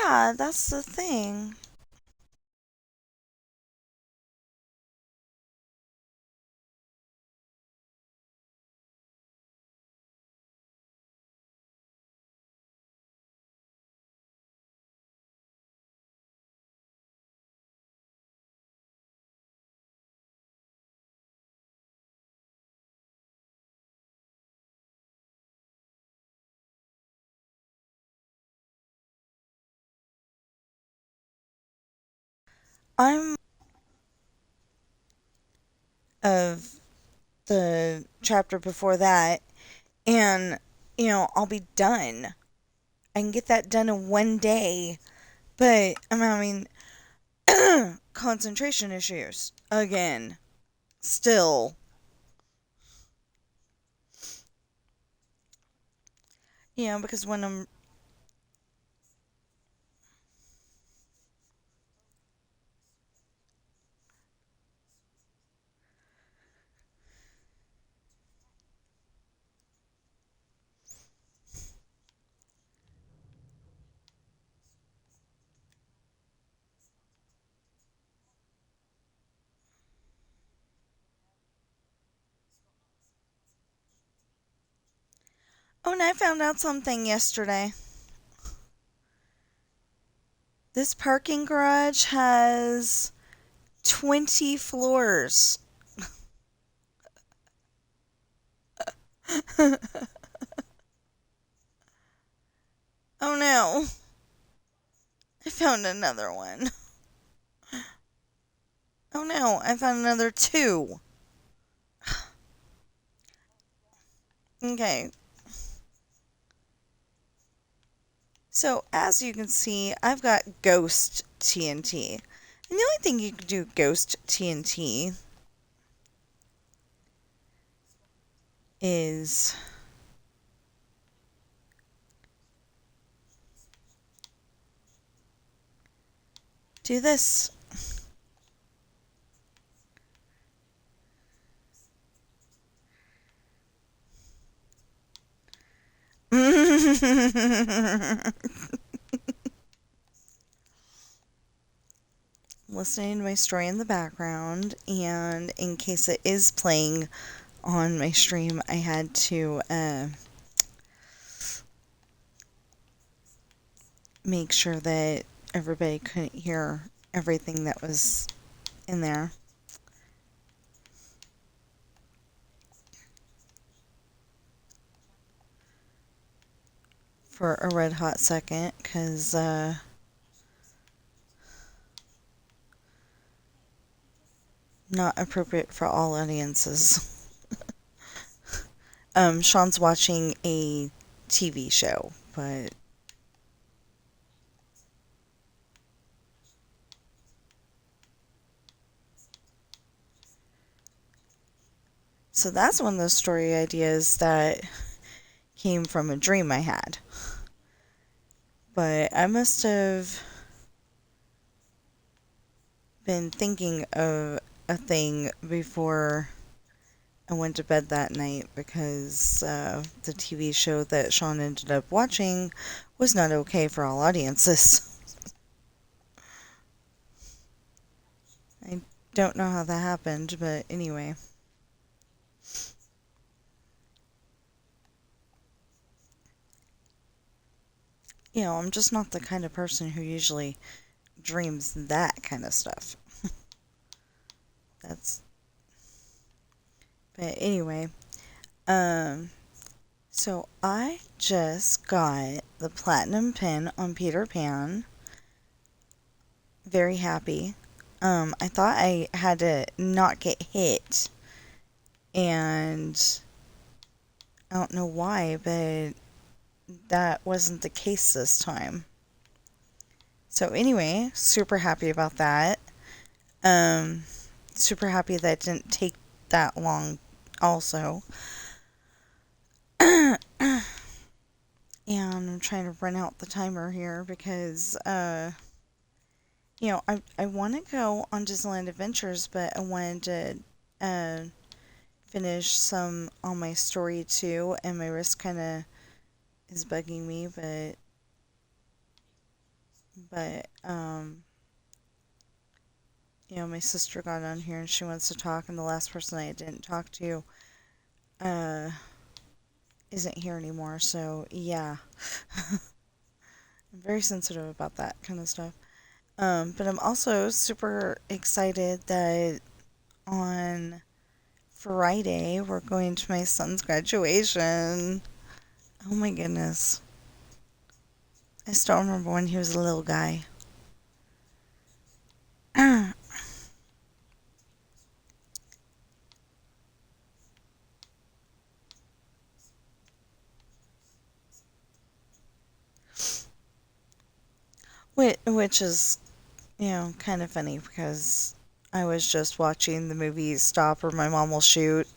Yeah, that's the thing. I'm of the chapter before that, and I'll be done. I can get that done in one day, but I'm having concentration issues again. Still, because when I'm Oh, and I found out something yesterday. This parking garage has 20 floors. Oh no, I found another one. Oh no, I found another two. Okay, so as you can see, I've got Ghost TNT. And the only thing you can do Ghost TNT is do this. Listening to my story in the background, and in case it is playing on my stream, I had to make sure that everybody couldn't hear everything that was in there for a red hot second, because not appropriate for all audiences. Sean's watching a TV show, but so that's one of those story ideas that came from a dream I had. But I must have been thinking of a thing before I went to bed that night, because the TV show that Sean ended up watching was not okay for all audiences. I don't know how that happened, but anyway. I'm just not the kind of person who usually dreams that kind of stuff. That's But anyway, um so I just got the platinum pin on Peter Pan. Very happy. I thought I had to not get hit, and I don't know why, but that wasn't the case this time. So anyway, super happy about that. Um, Super happy that it didn't take that long also. And I'm trying to run out the timer here because, I want to go on Disneyland Adventures, but I wanted to finish some on my story too, and my wrist kind of is bugging me, but But my sister got on here and she wants to talk, and the last person I didn't talk to uh isn't here anymore. So yeah, I'm very sensitive about that kind of stuff. But I'm also super excited that on Friday we're going to my son's graduation. Oh my goodness. I still remember when he was a little guy. Which is, kind of funny because I was just watching the movie Stop or My Mom Will Shoot,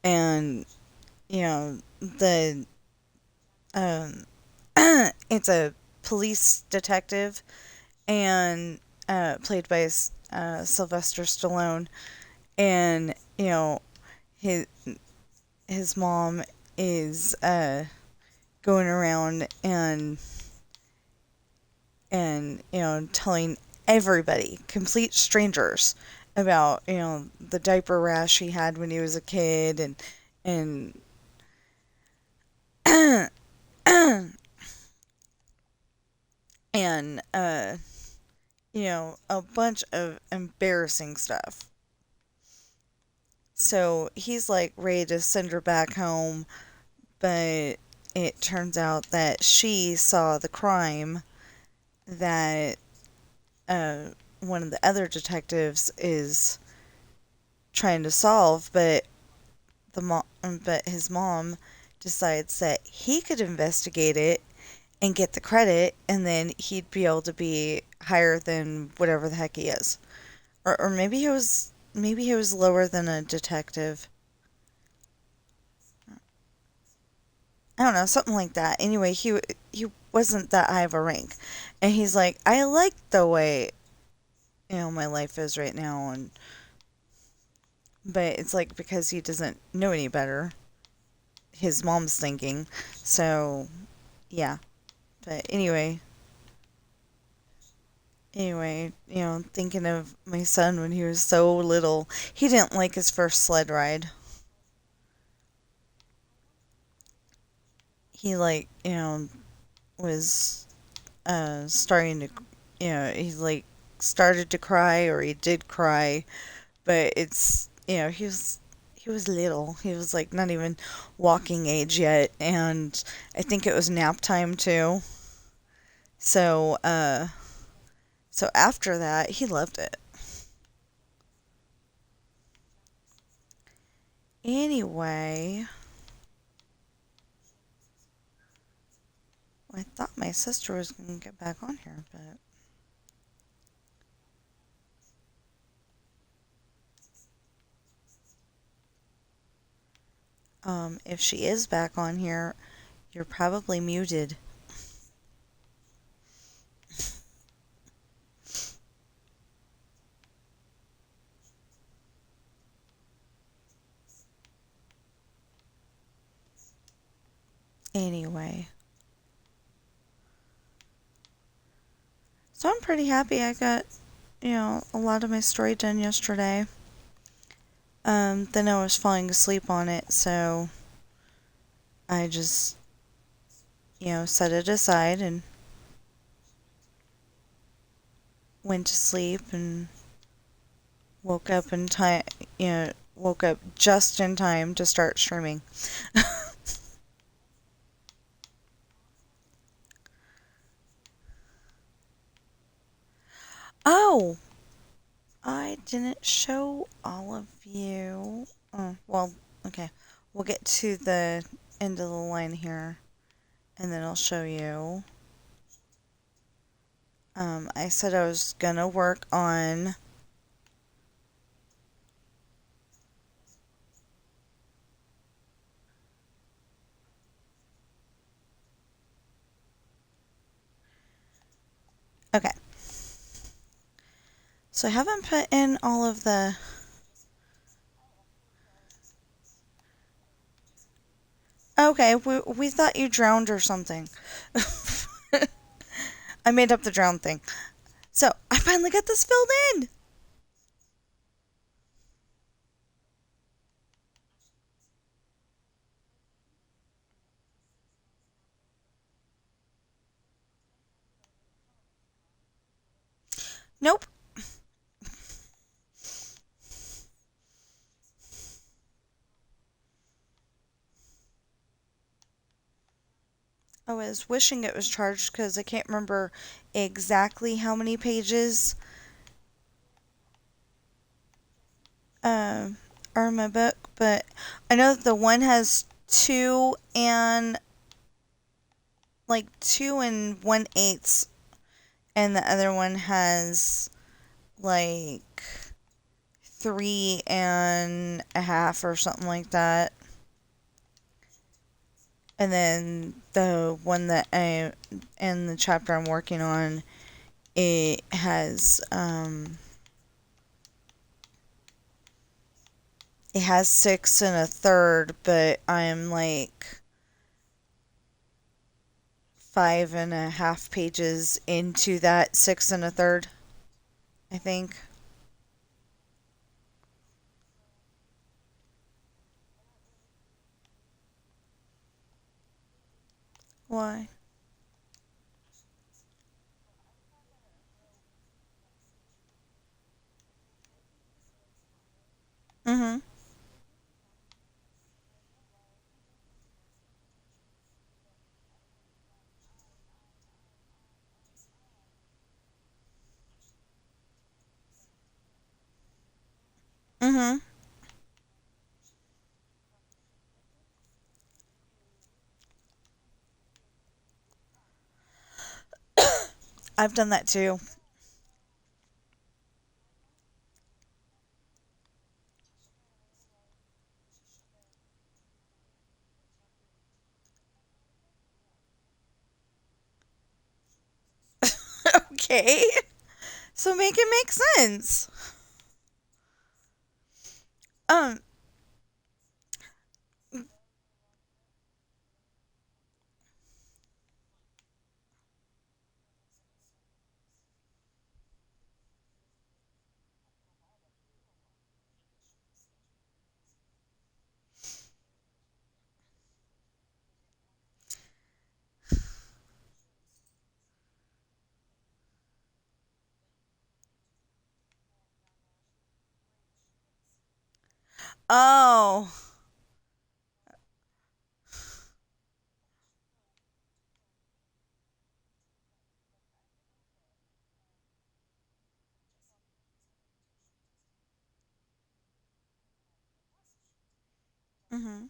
and, the, um, it's a police detective, and, played by, Sylvester Stallone, and, his, his mom is, going around and telling everybody, complete strangers, about the diaper rash he had when he was a kid, and and a bunch of embarrassing stuff. So he's like ready to send her back home, but it turns out that she saw the crime that uh, one of the other detectives is trying to solve, but his mom decides that he could investigate it and get the credit, and then he'd be able to be higher than whatever the heck he is, or maybe he was lower than a detective. I don't know, something like that. Anyway, he wasn't that high of a rank, and he's like, I like the way my life is right now, and but it's like because he doesn't know any better. His mom's thinking, so yeah. But anyway, thinking of my son when he was so little, he didn't like his first sled ride. He like, was starting to, he's like started to cry or he did cry, but it's, he was little. He was like not even walking age yet, and I think it was nap time too. So, so after that, he loved it. Anyway, I thought my sister was going to get back on here, but if she is back on here, you're probably muted. Anyway, so I'm pretty happy I got, a lot of my story done yesterday. Then I was falling asleep on it, so I just, set it aside and went to sleep and woke up in time, woke up just in time to start streaming. Oh, I didn't show all of you. Oh, well, okay. We'll get to the end of the line here, and then I'll show you. I said I was gonna work on. Okay. So I haven't put in all of the. Okay, we thought you drowned or something. I made up the drown thing. So I finally got this filled in. Nope. I was wishing it was charged because I can't remember exactly how many pages are in my book, but I know that the one has two and one eighths, and the other one has like three and a half or something like that. And then the one that I in the chapter I'm working on, it has six and a third, but I'm like five and a half pages into that six and a third, I think. Why? Mm-hmm. Mm-hmm. I've done that too. Okay. So make it make sense. Um, oh. Mm-hmm.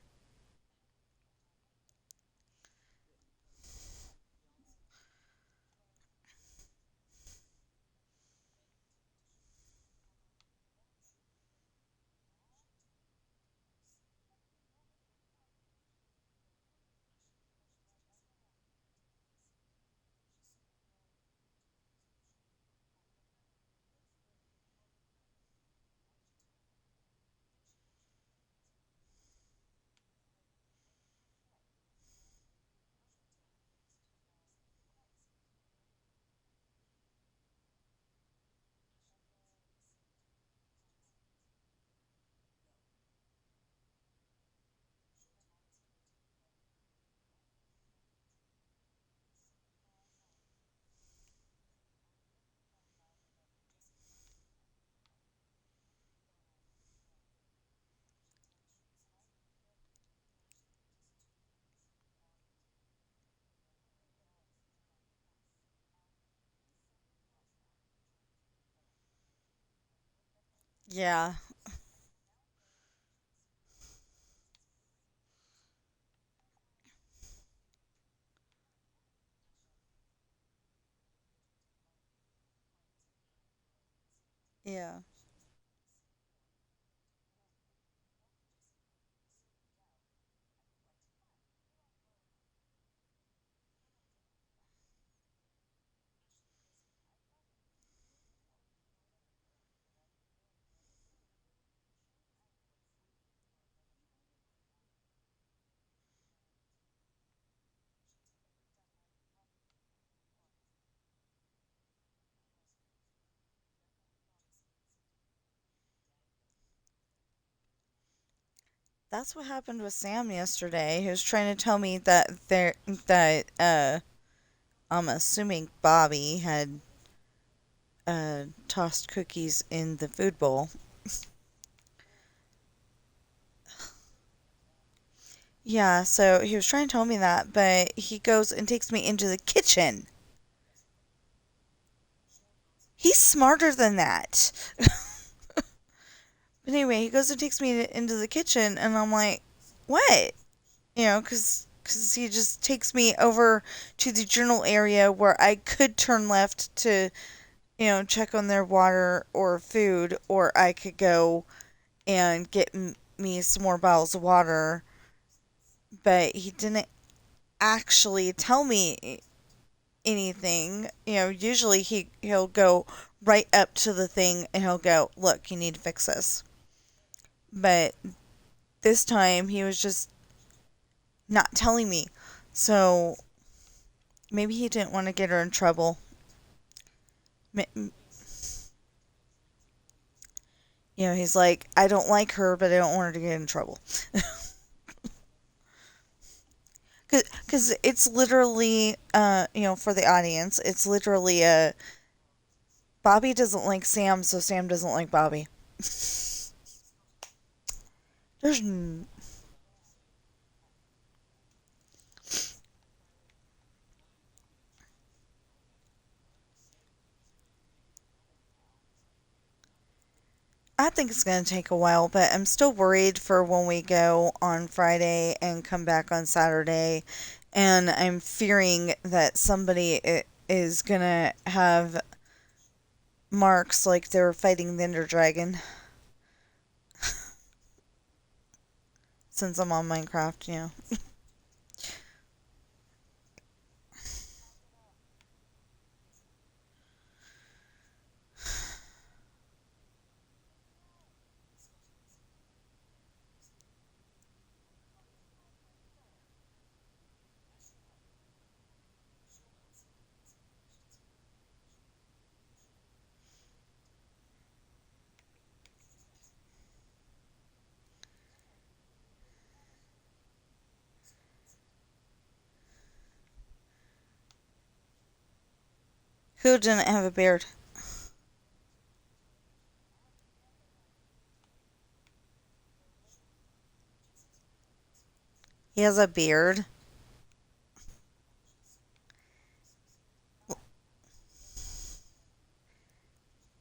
Yeah. Yeah. That's what happened with Sam yesterday. He was trying to tell me that I'm assuming Bobby had tossed cookies in the food bowl. Yeah, so he was trying to tell me that, but he goes and takes me into the kitchen. He's smarter than that. But anyway, he goes and takes me into the kitchen, and I'm like, what? Because he just takes me over to the journal area where I could turn left to, check on their water or food, or I could go and get me some more bottles of water. But he didn't actually tell me anything. Usually he'll go right up to the thing and he'll go, "Look, you need to fix this." But this time he was just not telling me. So maybe he didn't want to get her in trouble. He's like, I don't like her, but I don't want her to get in trouble. Because it's literally, for the audience, it's literally Bobby doesn't like Sam, so Sam doesn't like Bobby. There's I think it's going to take a while, but I'm still worried for when we go on Friday and come back on Saturday. And I'm fearing that somebody is going to have marks like they were fighting the Ender Dragon. Since I'm on Minecraft. Who didn't have a beard? He has a beard.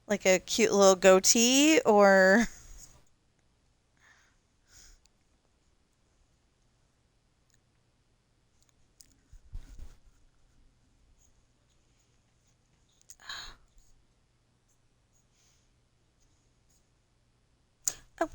Like a cute little goatee, or. Oh,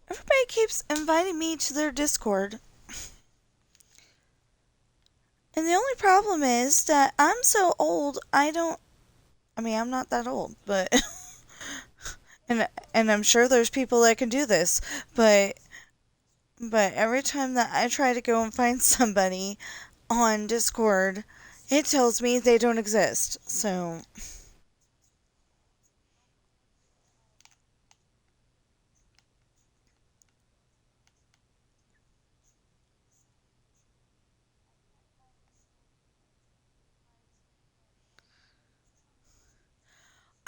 everybody keeps inviting me to their Discord. And the only problem is that I'm so old, I mean, I'm not that old, but. and I'm sure there's people that can do this, but every time that I try to go and find somebody on Discord, it tells me they don't exist. So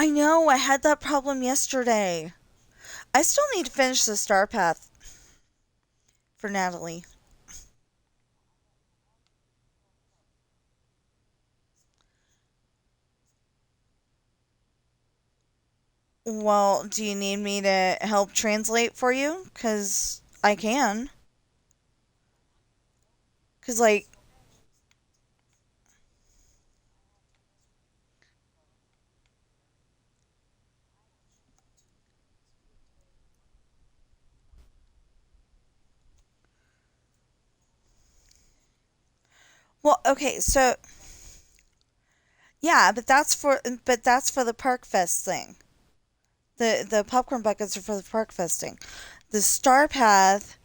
I know I had that problem yesterday. I still need to finish the star path for Natalie. Well, do you need me to help translate for you? Because I can. Because, like, well, okay, so yeah, but that's for the Park Fest thing. The popcorn buckets are for the Park Fest thing. The Star Path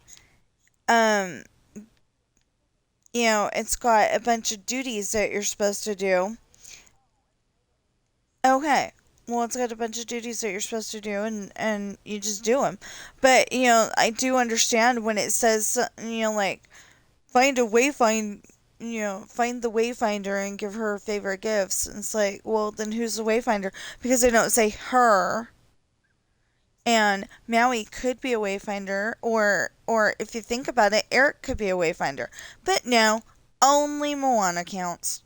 Um, it's got a bunch of duties that you're supposed to do. Okay. Well, it's got a bunch of duties that you're supposed to do, and you just do them. But, I do understand when it says, like, find a wayfind, find the wayfinder and give her favorite gifts. And it's like, well, then who's the wayfinder? Because they don't say her. And Maui could be a wayfinder, or if you think about it, Eric could be a wayfinder. But no, only Moana counts.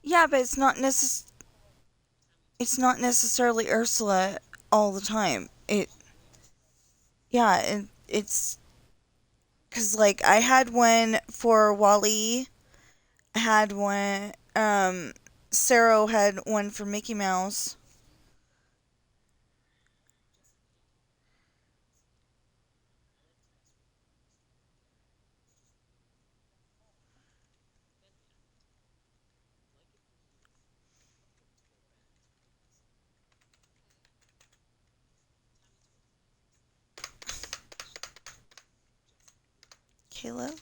Yeah, but it's not necessarily Ursula all the time. Yeah, it's because like I had one for Wally, I had one. Sarah had one for Mickey Mouse. Caleb.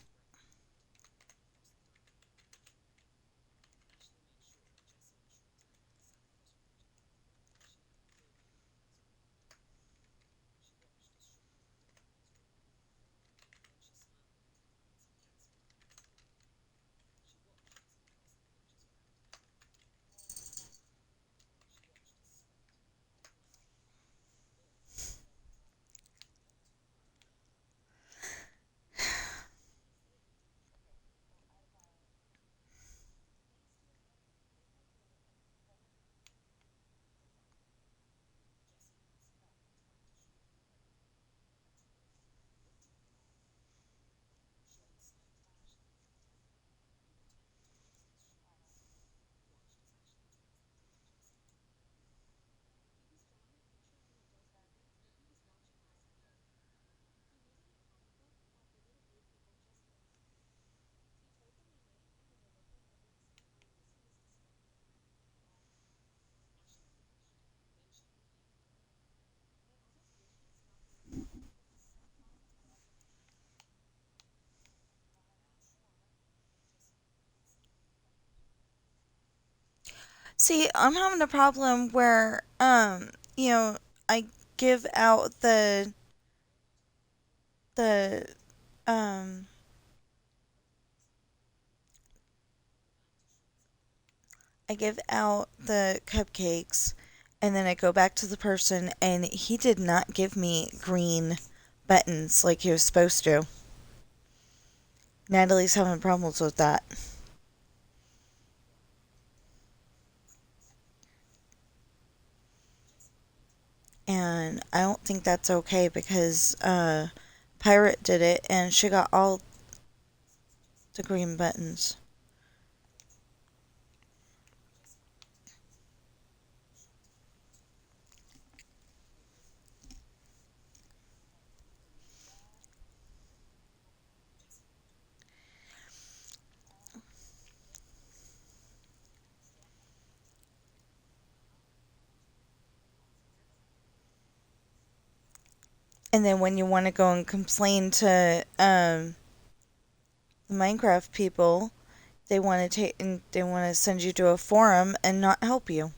See, I'm having a problem where I give out the um I give out the cupcakes, and then I go back to the person, and he did not give me green buttons like he was supposed to. Natalie's having problems with that. And I don't think that's okay because Pirate did it and she got all the green buttons. And then when you want to go and complain to the Minecraft people, they want to take and they want to send you to a forum and not help you.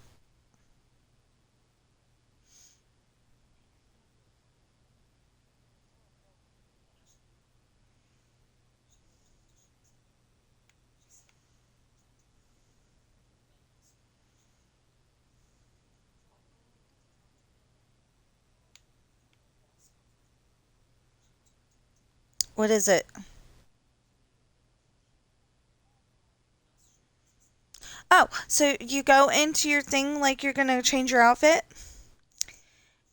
What is it? Oh, so you go into your thing like you're gonna change your outfit,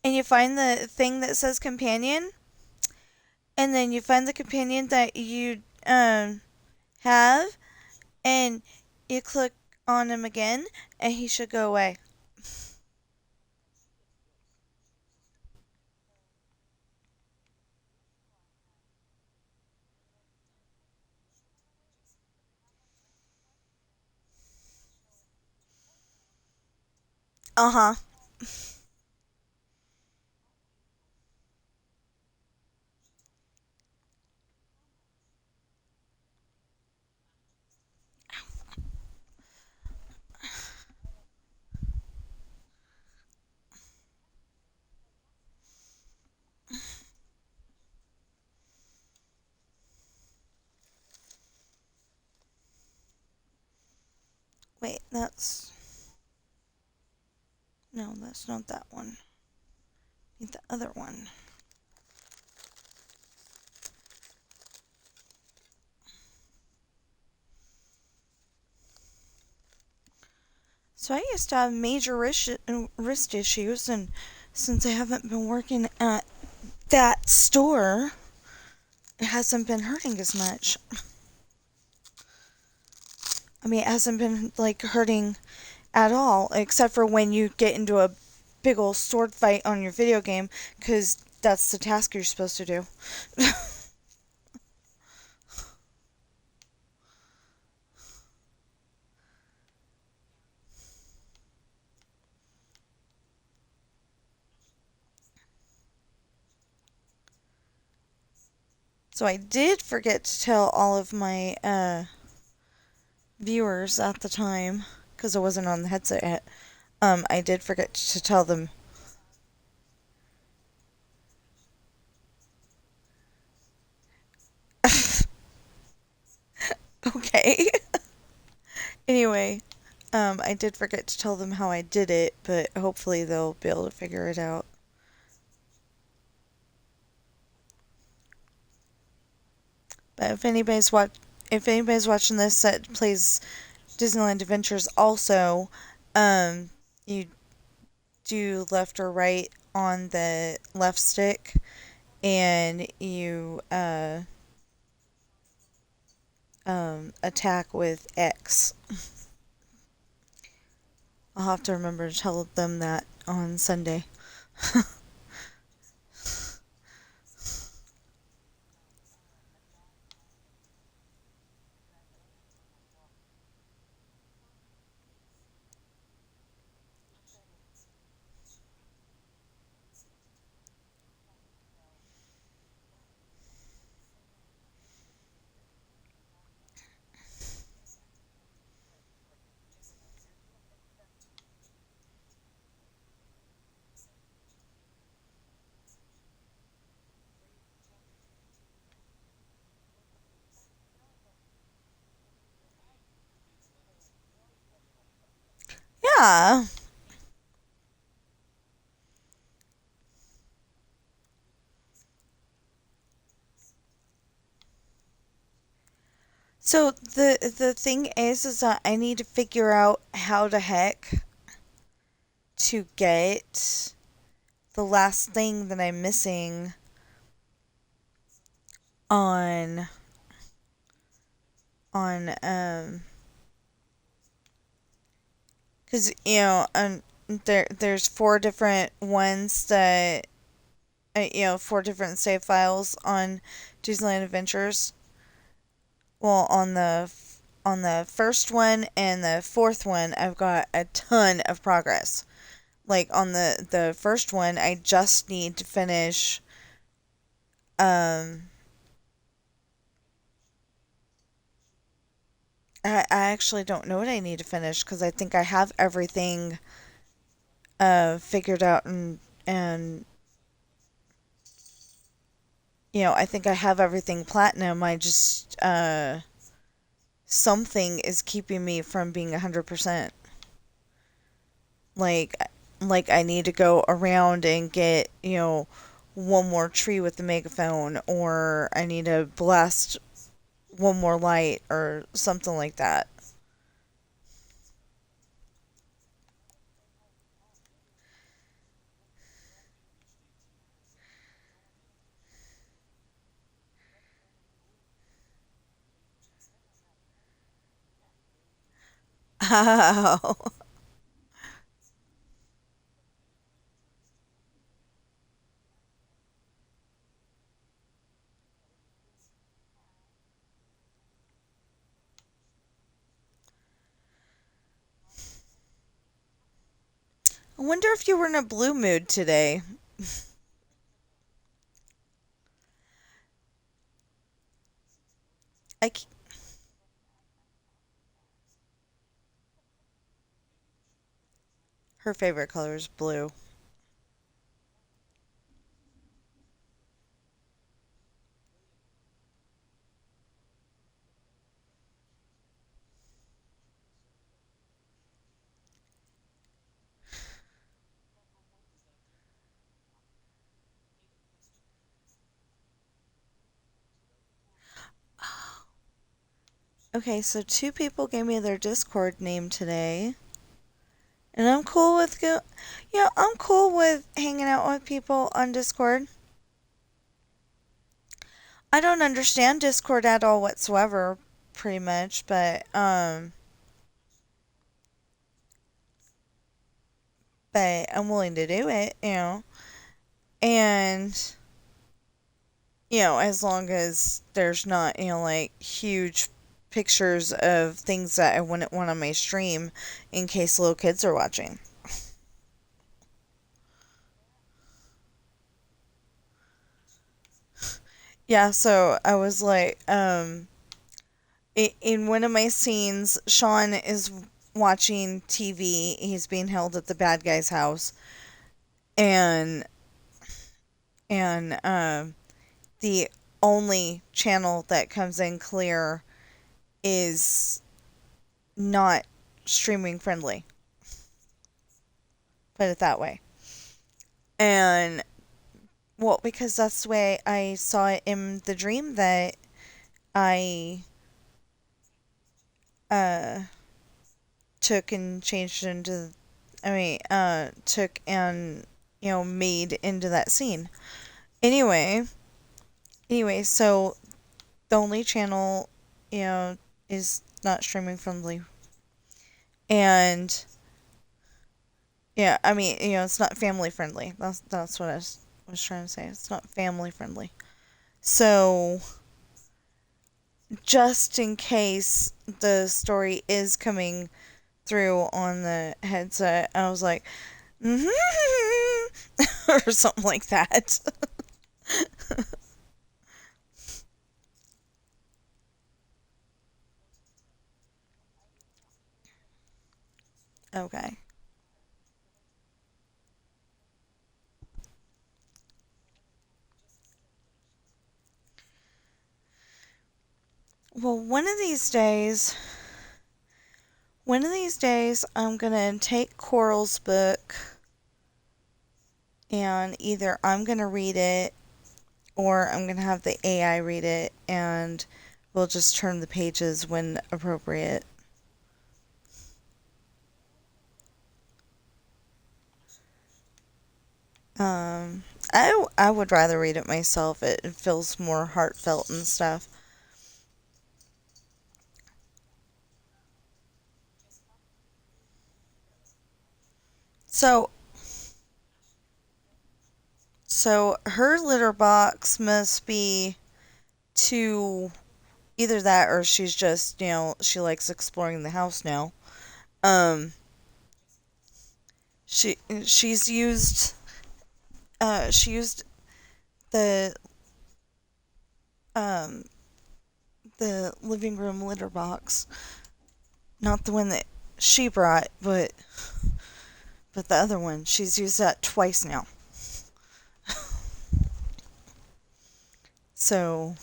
and you find the thing that says companion, and then you find the companion that you have, and you click on him again, and he should go away. Uh huh. Wait, that's no, that's not that one. I need the other one. So I used to have major wrist issues, and since I haven't been working at that store, it hasn't been hurting as much. I mean, it hasn't been like hurting at all, except for when you get into a big old sword fight on your video game, because that's the task you're supposed to do. So I did forget to tell all of my viewers at the time, because I wasn't on the headset yet. I did forget to tell them. Okay. Anyway, I did forget to tell them how I did it, but hopefully they'll be able to figure it out. But if anybody's watching this that plays Disneyland Adventures, also, you do left or right on the left stick, and you attack with X. I'll have to remember to tell them that on Sunday. Yeah. So the thing is that I need to figure out how the heck to get the last thing that I'm missing on on because there's four different ones that four different save files on Disneyland Adventures. Well, on the first one and the fourth one, I've got a ton of progress. Like on the first one, I just need to finish um I actually don't know what I need to finish because I think I have everything figured out, and I think I have everything platinum. I just something is keeping me from being 100%. Like like I need to go around and get, one more tree with the megaphone, or I need to blast one more light, or something like that. Oh. I wonder if you were in a blue mood today. I c- Her favorite color is blue. Okay, so two people gave me their Discord name today, and I'm cool with I'm cool with hanging out with people on Discord. I don't understand Discord at all whatsoever, pretty much, but I'm willing to do it. And as long as there's not, like huge pictures of things that I wouldn't want on my stream in case little kids are watching. Yeah, so I was like, in one of my scenes, Sean is watching TV. He's being held at the bad guy's house, and and the only channel that comes in clear is not streaming friendly. Put it that way. And well, because that's the way I saw it in the dream that I uh took and changed into took and made into that scene. Anyway, so the only channel, you know, is not streaming friendly. And yeah, it's not family friendly. That's what I was trying to say. It's not family friendly. So just in case the story is coming through on the headset, I was like, mm-hmm, or something like that. Okay. Well, one of these days, I'm gonna take Coral's book and either I'm gonna read it or I'm gonna have the AI read it and we'll just turn the pages when appropriate. Um, I would rather read it myself. It feels more heartfelt and stuff. So, so her litter box must be too either that or she's just, she likes exploring the house now. Um, she's used she used the um the living room litter box, not the one that she brought, but the other one. She's used that twice now. So,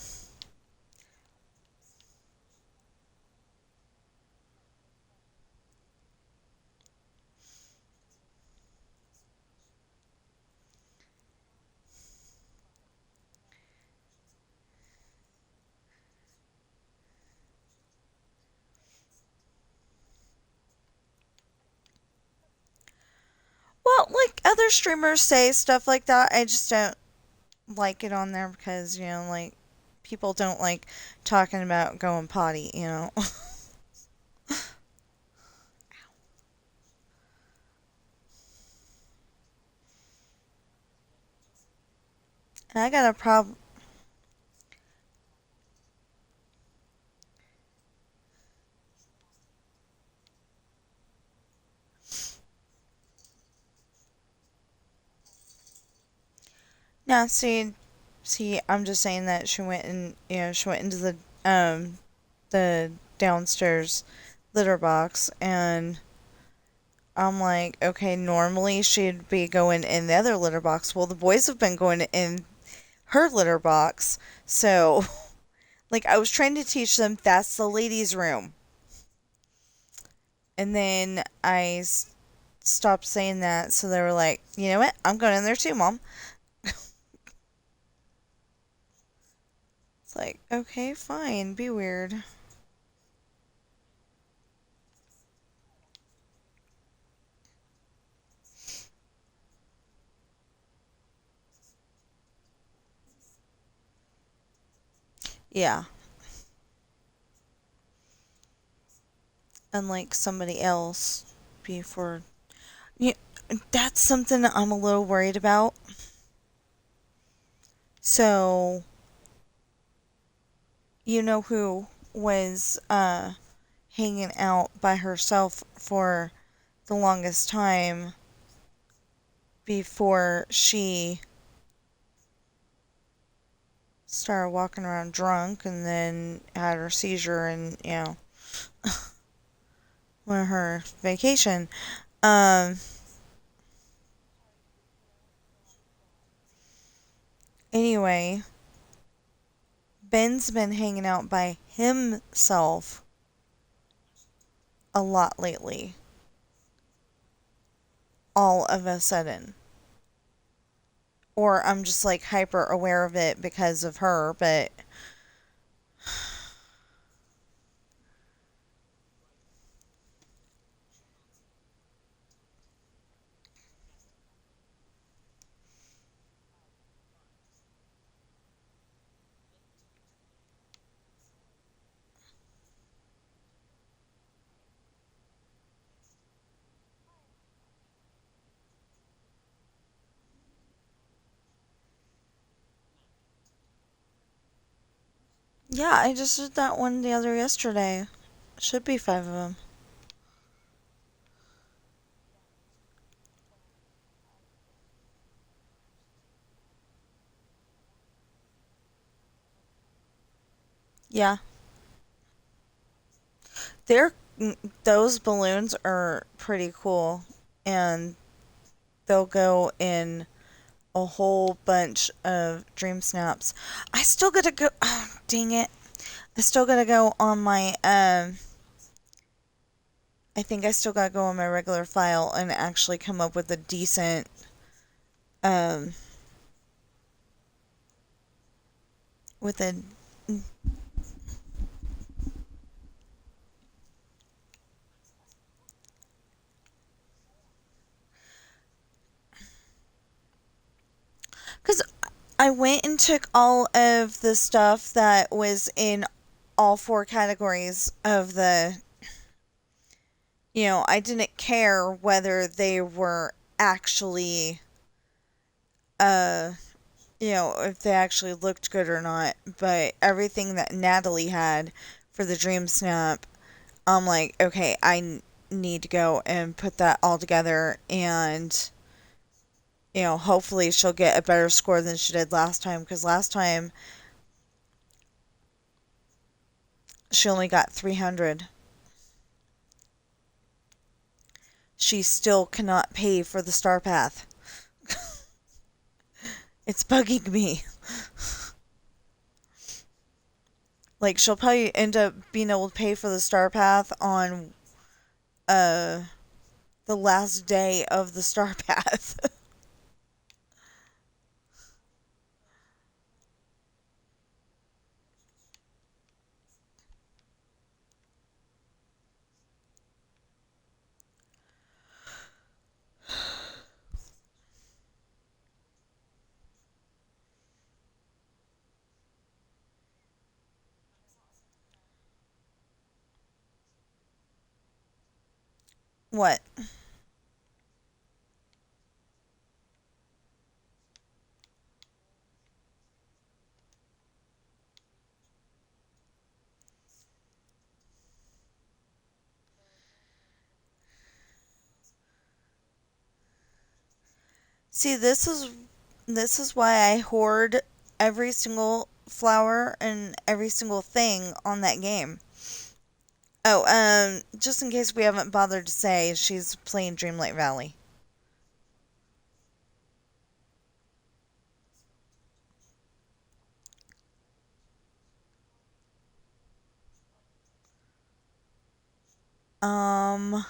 streamers say stuff like that. I just don't like it on there because, like, people don't like talking about going potty. And I got a problem. Now, see, I'm just saying that she went into the downstairs litter box, and I'm like, okay, normally she'd be going in the other litter box. Well, the boys have been going in her litter box, so like I was trying to teach them that's the ladies' room, and then stopped saying that, so they were like, you know what, I'm going in there too, Mom. It's like, okay, fine, be weird. Yeah, unlike somebody else before. Yeah, that's something that I'm a little worried about. So, you know who was hanging out by herself for the longest time before she started walking around drunk and then had her seizure and, went on her vacation. Um, anyway, Ben's been hanging out by himself a lot lately, all of a sudden. Or I'm just like hyper aware of it because of her, but yeah, I just did that one the other yesterday. Should be 5 of them. Yeah, they're those balloons are pretty cool, and they'll go in a whole bunch of dream snaps. I still gotta go. Oh, dang it! I still gotta go on my I think I still gotta go on my regular file and actually come up with a decent um with a because I went and took all of the stuff that was in all four categories of I didn't care whether they were actually, uh, if they actually looked good or not. But everything that Natalie had for the Dream Snap, I'm like, okay, need to go and put that all together and, hopefully she'll get a better score than she did last time because last time she only got 300. She still cannot pay for the star path. It's bugging me. Like she'll probably end up being able to pay for the star path on uh the last day of the star path. What? See, this is why I hoard every single flower and every single thing on that game. Oh, just in case we haven't bothered to say, she's playing Dreamlight Valley. Um,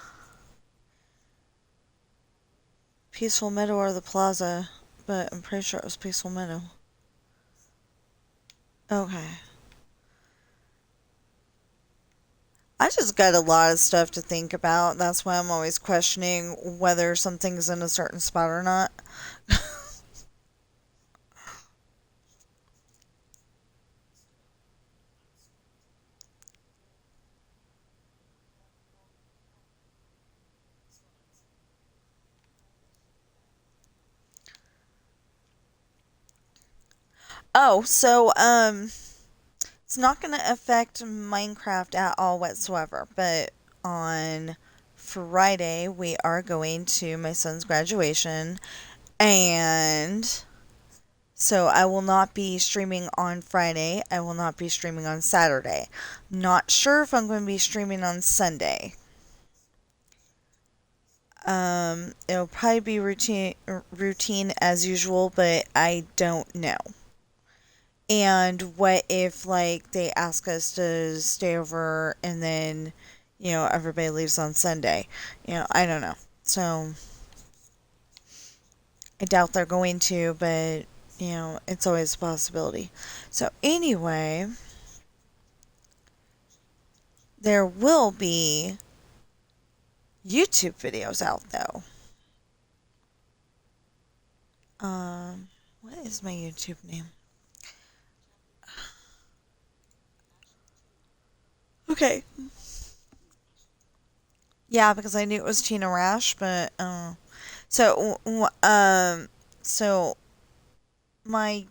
Peaceful Meadow or the Plaza, but I'm pretty sure it was Peaceful Meadow. Okay. I just got a lot of stuff to think about. That's why I'm always questioning whether something's in a certain spot or not. Oh, so it's not going to affect Minecraft at all whatsoever, but on Friday we are going to my son's graduation, and so I will not be streaming on Friday. I will not be streaming on Saturday. Not sure if I'm going to be streaming on Sunday. It'll probably be routine as usual, but I don't know. And what if like they ask us to stay over and then, everybody leaves on Sunday? I don't know. So I doubt they're going to, but it's always a possibility. So anyway, there will be YouTube videos out though. What is my YouTube name? Okay. Yeah, because I knew it was Tina Rash, but so so my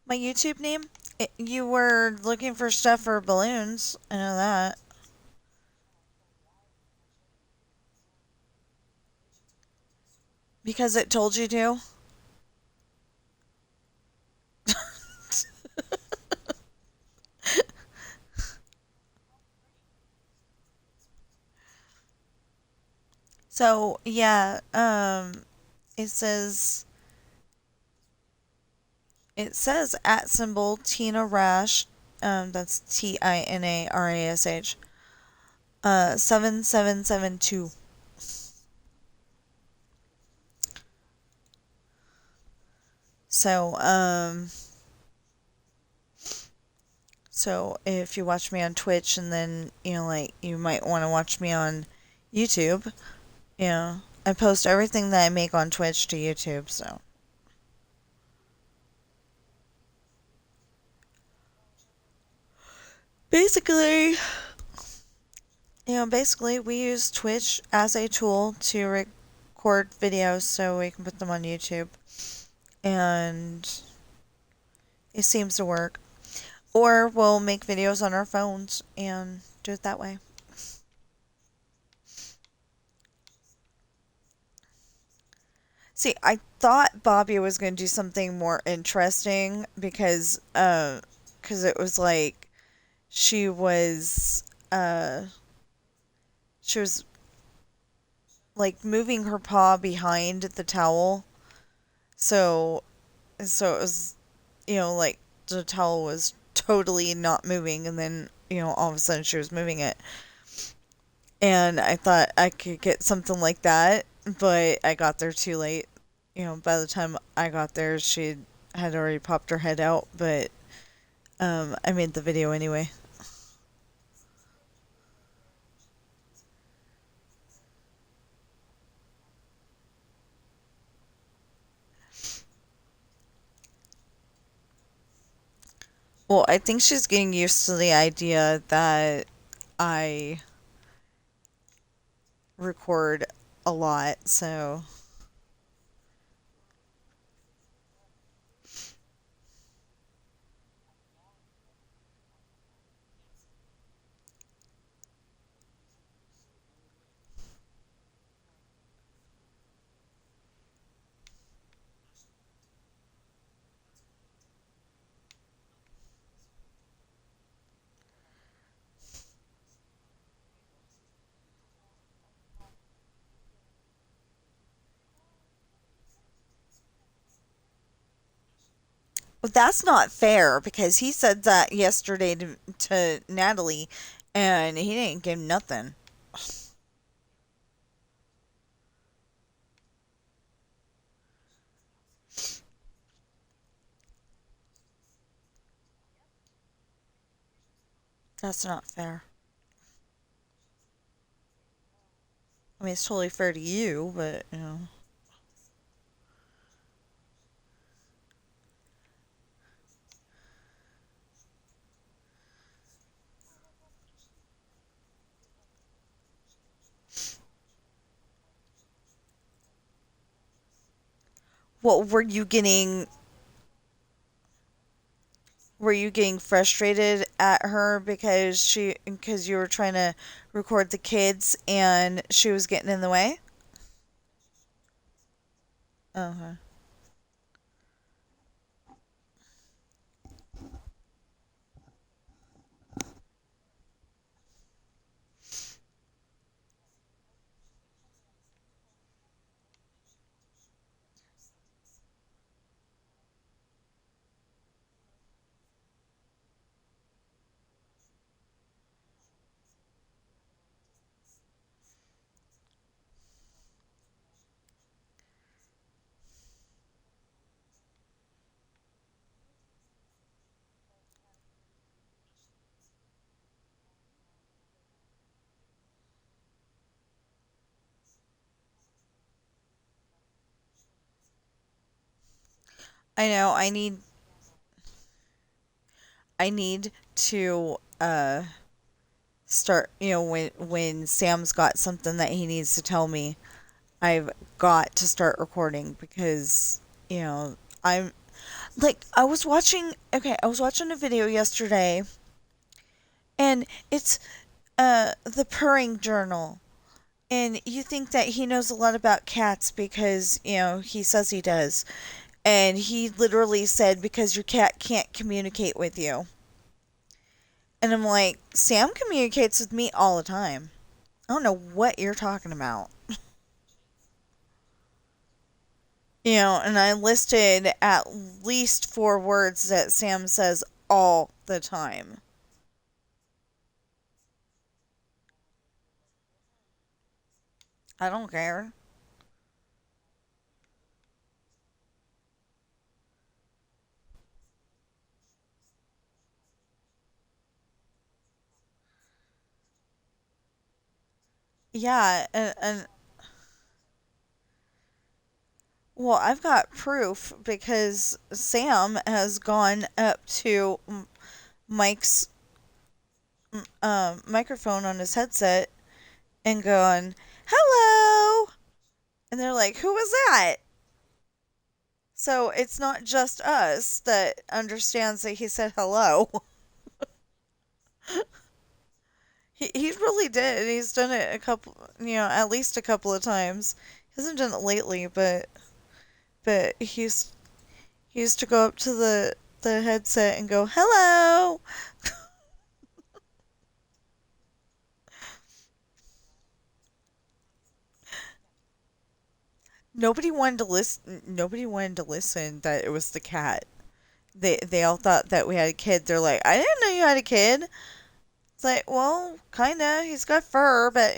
my YouTube name. You were looking for stuff for balloons. I know that. Because it told you to. So yeah, it says at symbol Tina Rash. That's TINARASH. 7772. So so if you watch me on Twitch and then like you might want to watch me on YouTube. I post everything that I make on Twitch to YouTube. So basically, basically we use Twitch as a tool to record videos so we can put them on YouTube, and it seems to work. Or we'll make videos on our phones and do it that way. See, I thought Bobby was going to do something more interesting because it was like she was uh she was like moving her paw behind the towel. So so it was like the towel was totally not moving, and then all of a sudden she was moving it. And I thought I could get something like that, but I got there too late. By the time I got there she had already popped her head out, but I made the video anyway. Well, I think she's getting used to the idea that I record a lot, so that's not fair because he said that yesterday to Natalie and he didn't give nothing. That's not fair. I mean, it's totally fair to you, but you know. What were you getting frustrated at her because you were trying to record the kids and she was getting in the way? Okay. I know I need to start, when Sam's got something that he needs to tell me, I've got to start recording because, I'm like I was watching a video yesterday and it's the purring journal. And you think that he knows a lot about cats because, he says he does. And he literally said because your cat can't communicate with you. And I'm like, Sam communicates with me all the time. I don't know what you're talking about. And I listed at least 4 words that Sam says all the time. I don't care. Yeah, and well, I've got proof because Sam has gone up to Mike's microphone on his headset and gone, "Hello," and they're like, "Who was that?" So it's not just us that understands that he said hello. He really did. He's done it at least a couple of times. He hasn't done it lately, but he used to go up to the headset and go, "Hello." Nobody wanted to listen. Nobody wanted to listen that it was the cat. They all thought that we had a kid. They're like, "I didn't know you had a kid." It's like, well, kinda. He's got fur, but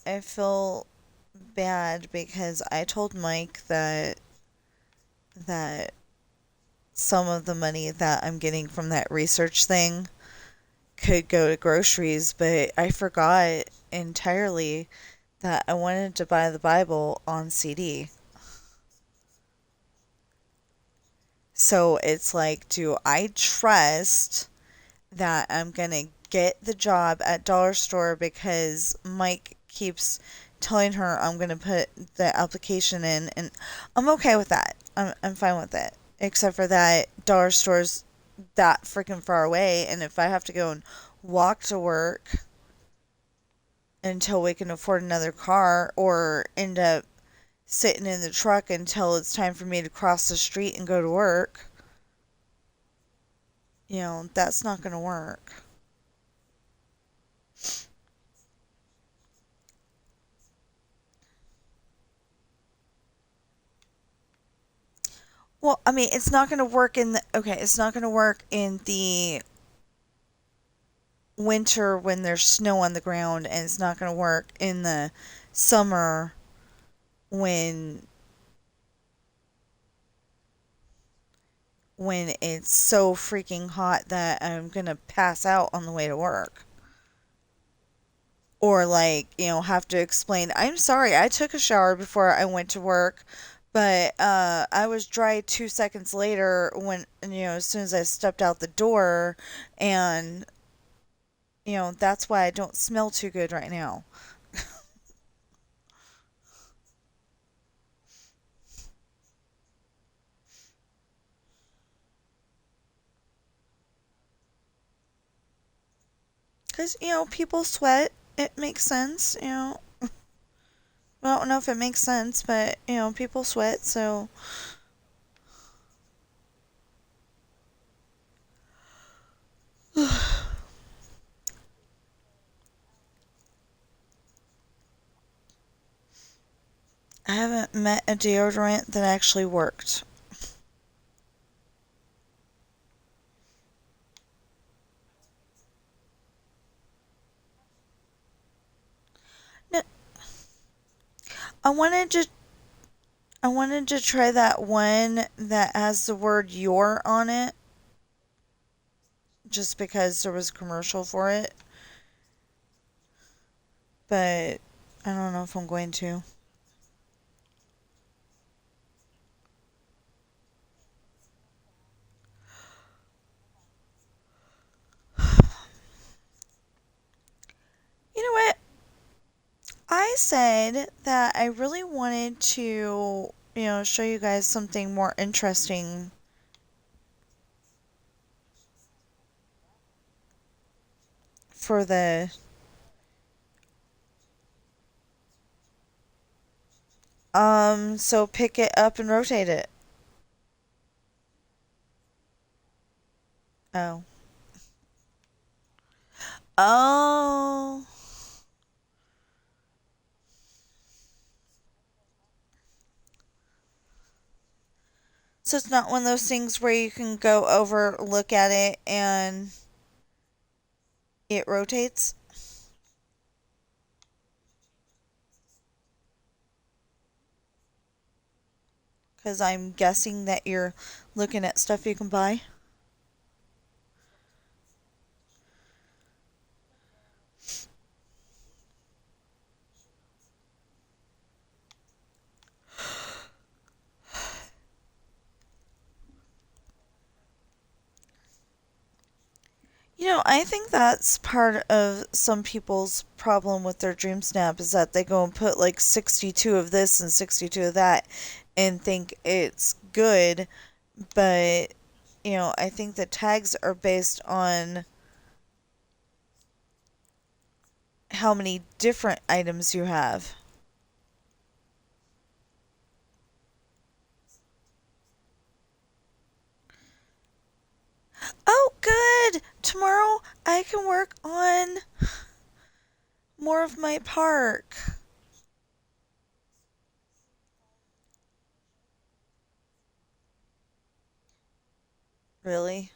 I feel bad because I told Mike that some of the money that I'm getting from that research thing could go to groceries, but I forgot entirely that I wanted to buy the Bible on CD. So it's like, do I trust that I'm going to get the job at Dollar Store because Mike keeps telling her I'm going to put the application in, and I'm okay with that. I'm fine with it. Except for that Dollar Store's that freaking far away, and if I have to go and walk to work until we can afford another car, or end up sitting in the truck until it's time for me to cross the street and go to work, that's not going to work. Well, I mean, it's not going to work in the okay, it's not going to work in the winter when there's snow on the ground, and it's not going to work in the summer when it's so freaking hot that I'm going to pass out on the way to work. Or like, have to explain, I'm sorry, I took a shower before I went to work, but I was dry 2 seconds later when, as soon as I stepped out the door, and that's why I don't smell too good right now. Because, people sweat. It makes sense, I don't know if it makes sense, but, people sweat, so. I haven't met a deodorant that actually worked. No, I wanted to I wanted to try that one that has the word "your" on it, just because there was a commercial for it, but I don't know if I'm going to. You know what? I said that I really wanted to, show you guys something more interesting for the so pick it up and rotate it. Oh. Oh. So it's not one of those things where you can go over, look at it, and it rotates? Because I'm guessing that you're looking at stuff you can buy. I think that's part of some people's problem with their dream snap is that they go and put like 62 of this and 62 of that and think it's good, but I think the tags are based on how many different items you have. Oh, good! Tomorrow I can work on more of my park. Really?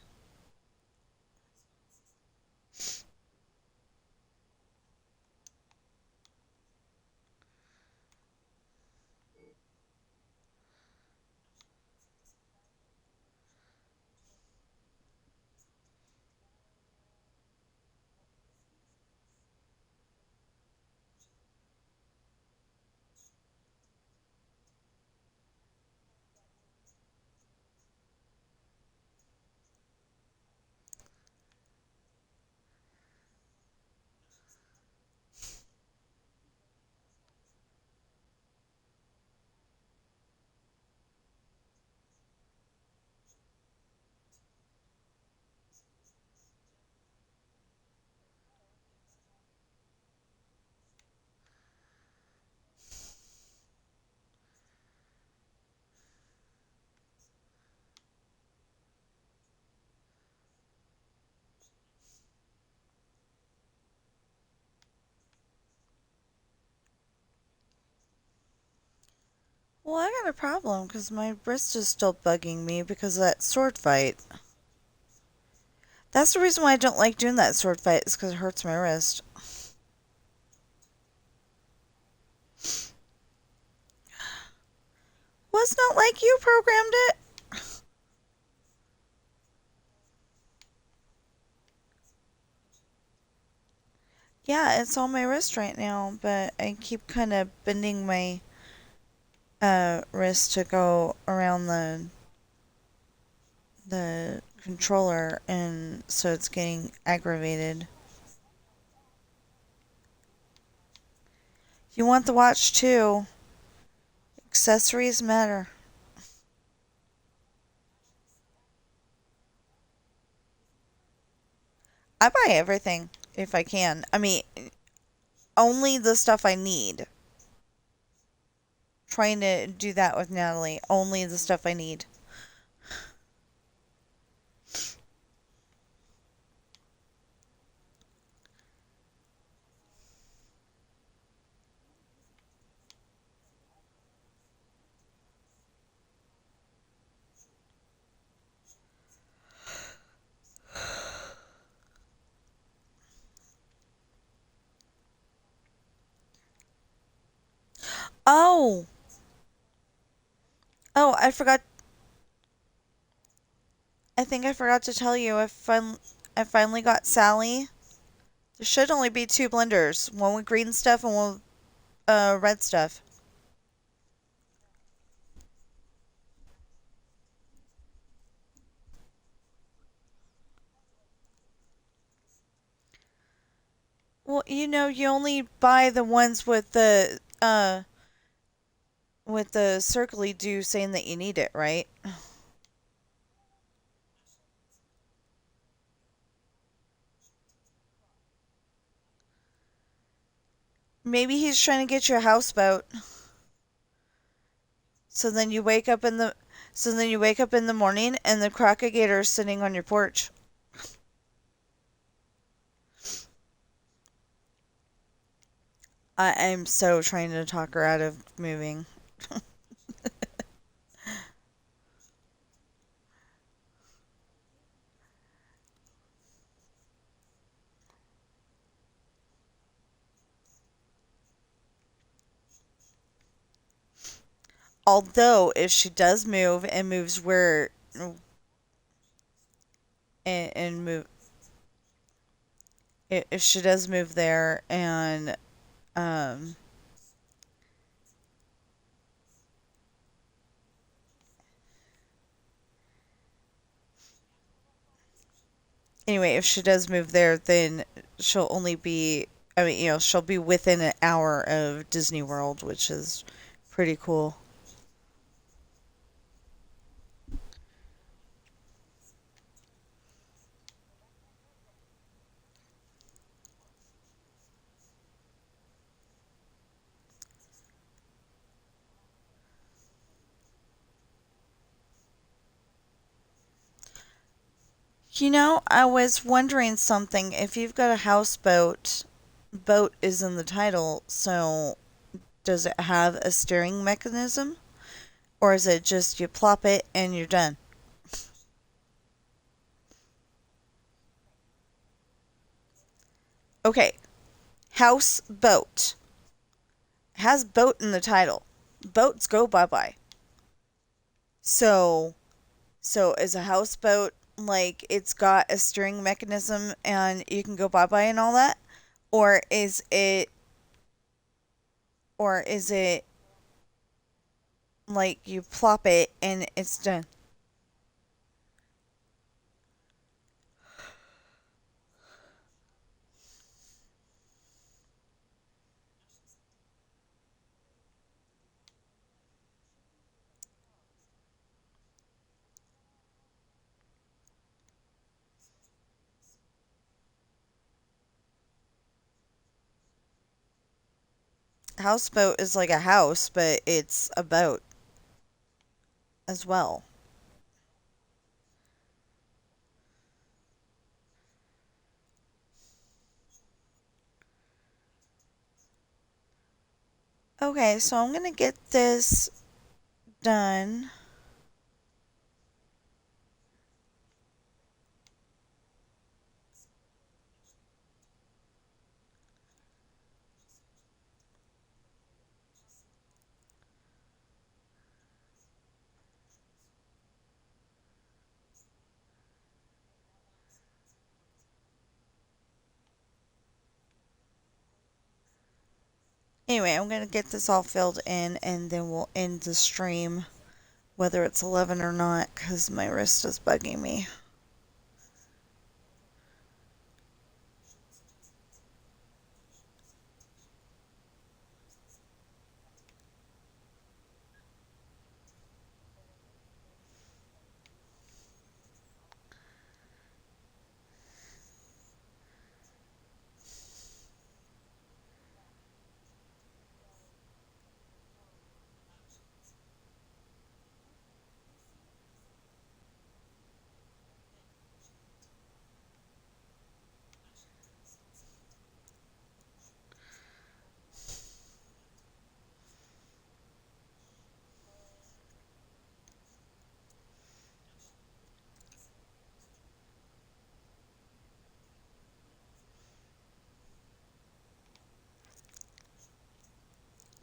got a problem because my wrist is still bugging me because of that sword fight. That's the reason why I don't like doing that sword fight, is because it hurts my wrist. Well, it's not like you programmed it. Yeah, it's on my wrist right now, but I keep kind of bending my wrist to go around the controller, and so it's getting aggravated. You want the watch too. Accessories matter. I buy everything if I can. I mean, only the stuff I need. Trying to do that with Natalie. Only the stuff I need. Oh! Oh, I forgot. I think I forgot to tell you. I finally got Sally. There should only be two blenders. One with green stuff and one with red stuff. Well, you only buy the ones with the circly do saying that you need it, right? Maybe he's trying to get you a houseboat. So then you wake up in the so then you wake up in the morning and the crocagator is sitting on your porch. I'm so trying to talk her out of moving. Although if she does move and moves where and move if she does move there and um anyway, if she does move there, then she'll only be I mean, she'll be within an hour of Disney World, which is pretty cool. I was wondering something. If you've got a houseboat, boat is in the title, so does it have a steering mechanism? Or is it just you plop it and you're done? Okay, houseboat. Has boat in the title. Boats go bye bye. So, so is a houseboat like it's got a steering mechanism and you can go bye bye and all that? Or is it or is it like you plop it and it's done? Houseboat is like a house, but it's a boat as well. Okay, so I'm gonna get this done. Anyway, I'm going to get this all filled in and then we'll end the stream, whether it's 11 or not, because my wrist is bugging me.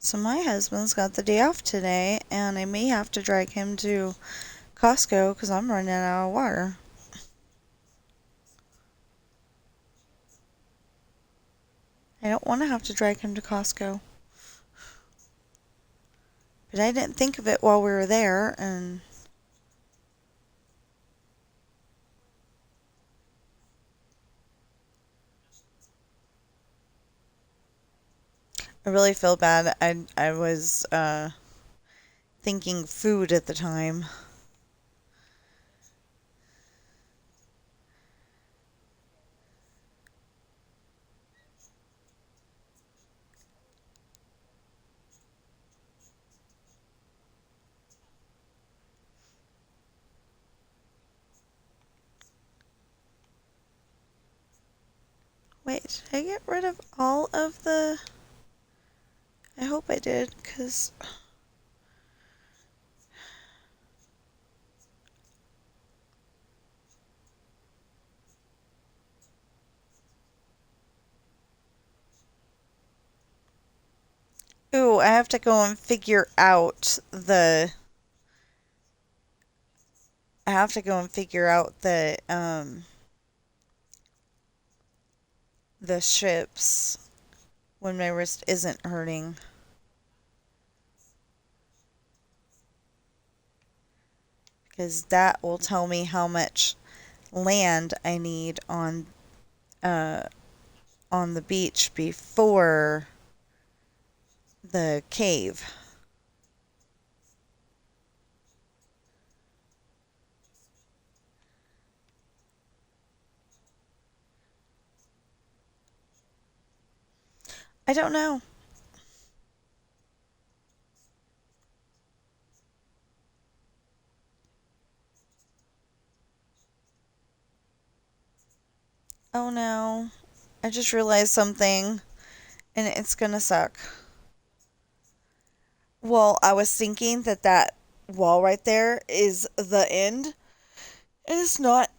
So my husband's got the day off today, and I may have to drag him to Costco because I'm running out of water. I don't want to have to drag him to Costco. But I didn't think of it while we were there, and I really feel bad. I was thinking food at the time. Wait, did I get rid of all of the... I hope I did, because... Ooh, I have to go and figure out the... I have to go and figure out the ships when my wrist isn't hurting. Because that will tell me how much land I need uh, on the beach before the cave. I don't know. Oh no. I just realized something and it's gonna suck. Well, I was thinking that that wall right there is the end, and it's not.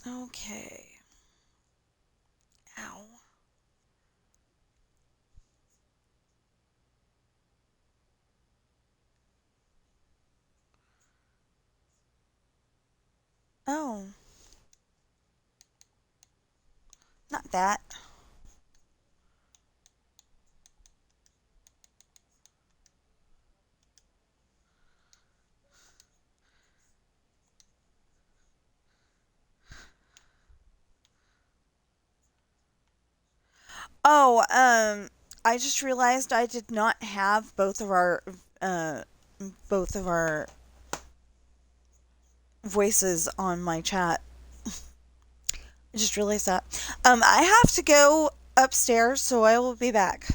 Okay. Ow. Oh, not that. Oh, I just realized I did not have uh both of our voices on my chat. I just realized that. I have to go upstairs, so I will be back.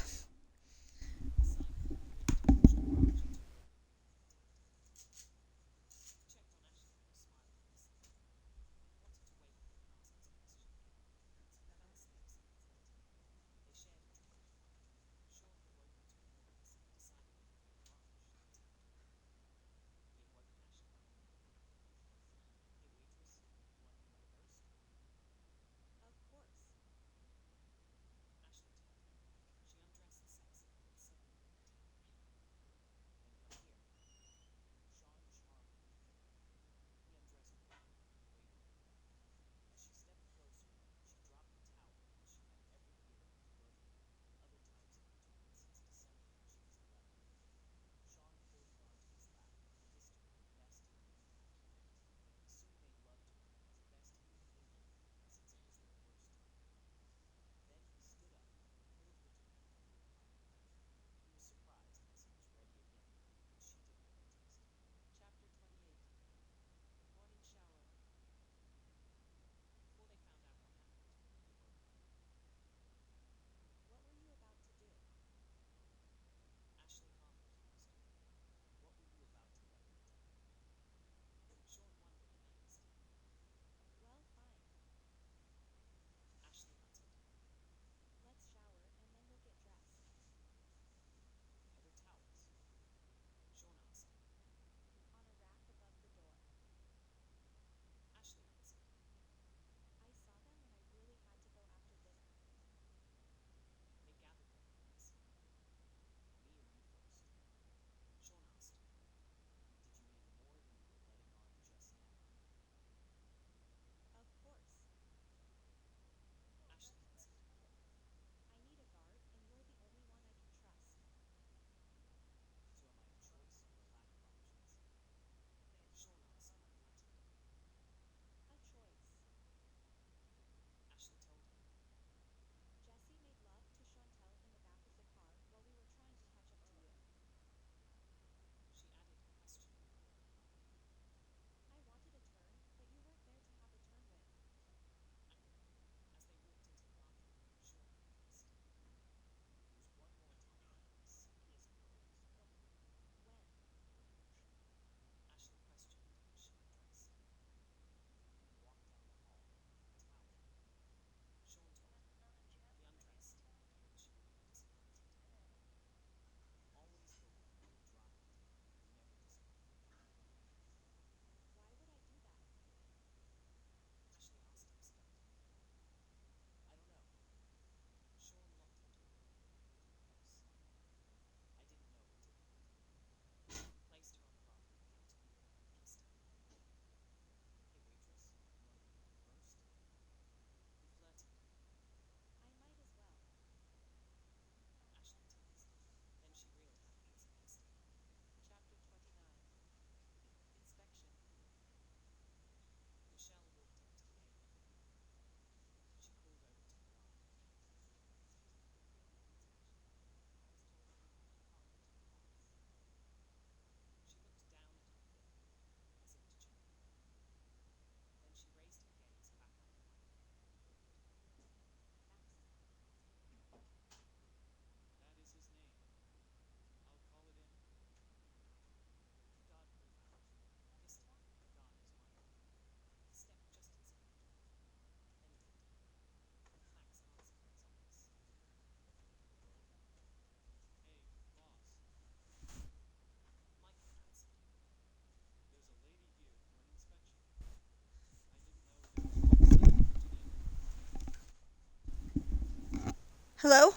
Hello?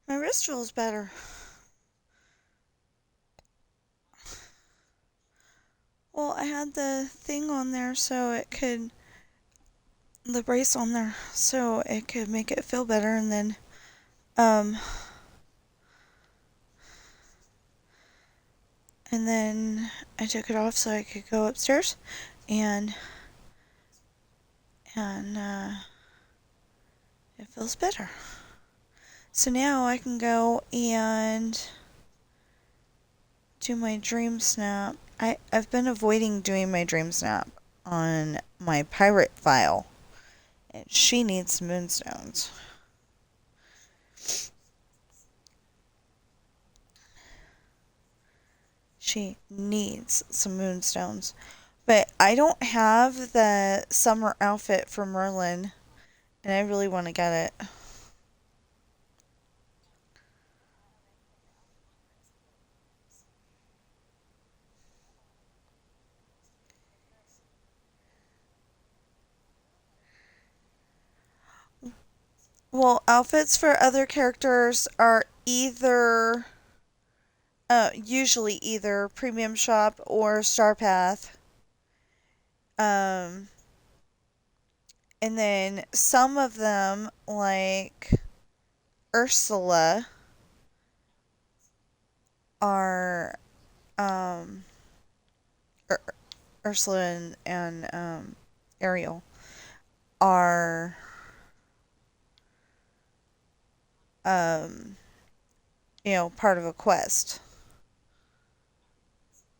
My wrist feels better. Well, I had the thing on there so it could, the brace on there so it could make it feel better, and then, um, and then I took it off so I could go upstairs and, and, It feels better. So now I can go and do my dream snap. I've been avoiding doing my dream snap on my pirate file. And she needs moonstones. She needs some moonstones. But I don't have the summer outfit for Merlin, and I really want to get it. Well, outfits for other characters are usually either Premium Shop or Star Path. Um, and then some of them, like Ursula, are um, Ur- Ursula and Ariel are um, part of a quest.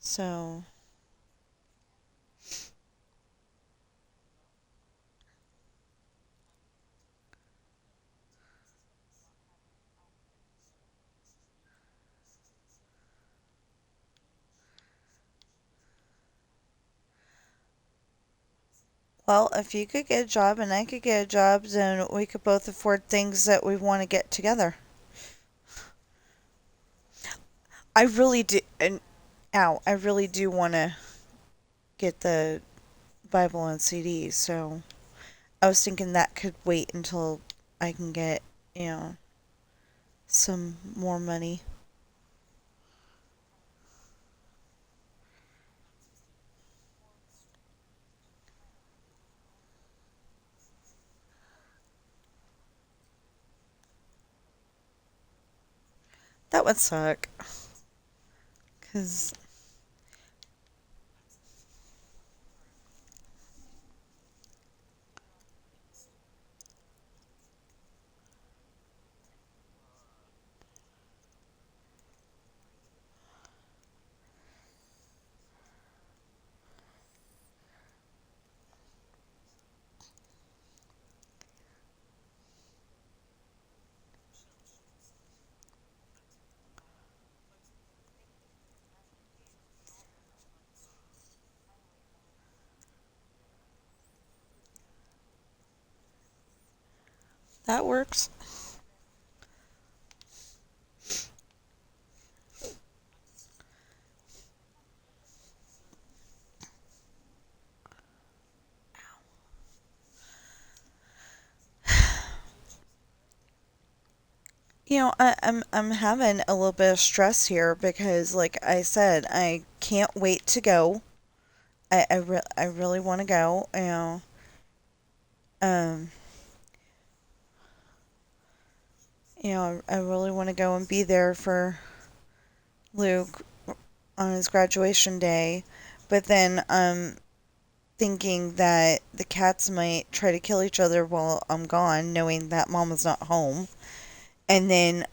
So, well, if you could get a job and I could get a job, then we could both afford things that we want to get together. I really do, and ow, I really do want to get the Bible on CD, so I was thinking that could wait until I can get, you know, some more money. That would suck, because that works. I'm having a little bit of stress here because, like I said, I can't wait to go. I really want to go. Um, I really want to go and be there for Luke on his graduation day. But then I'm thinking that the cats might try to kill each other while I'm gone, knowing that Mama's not home. And then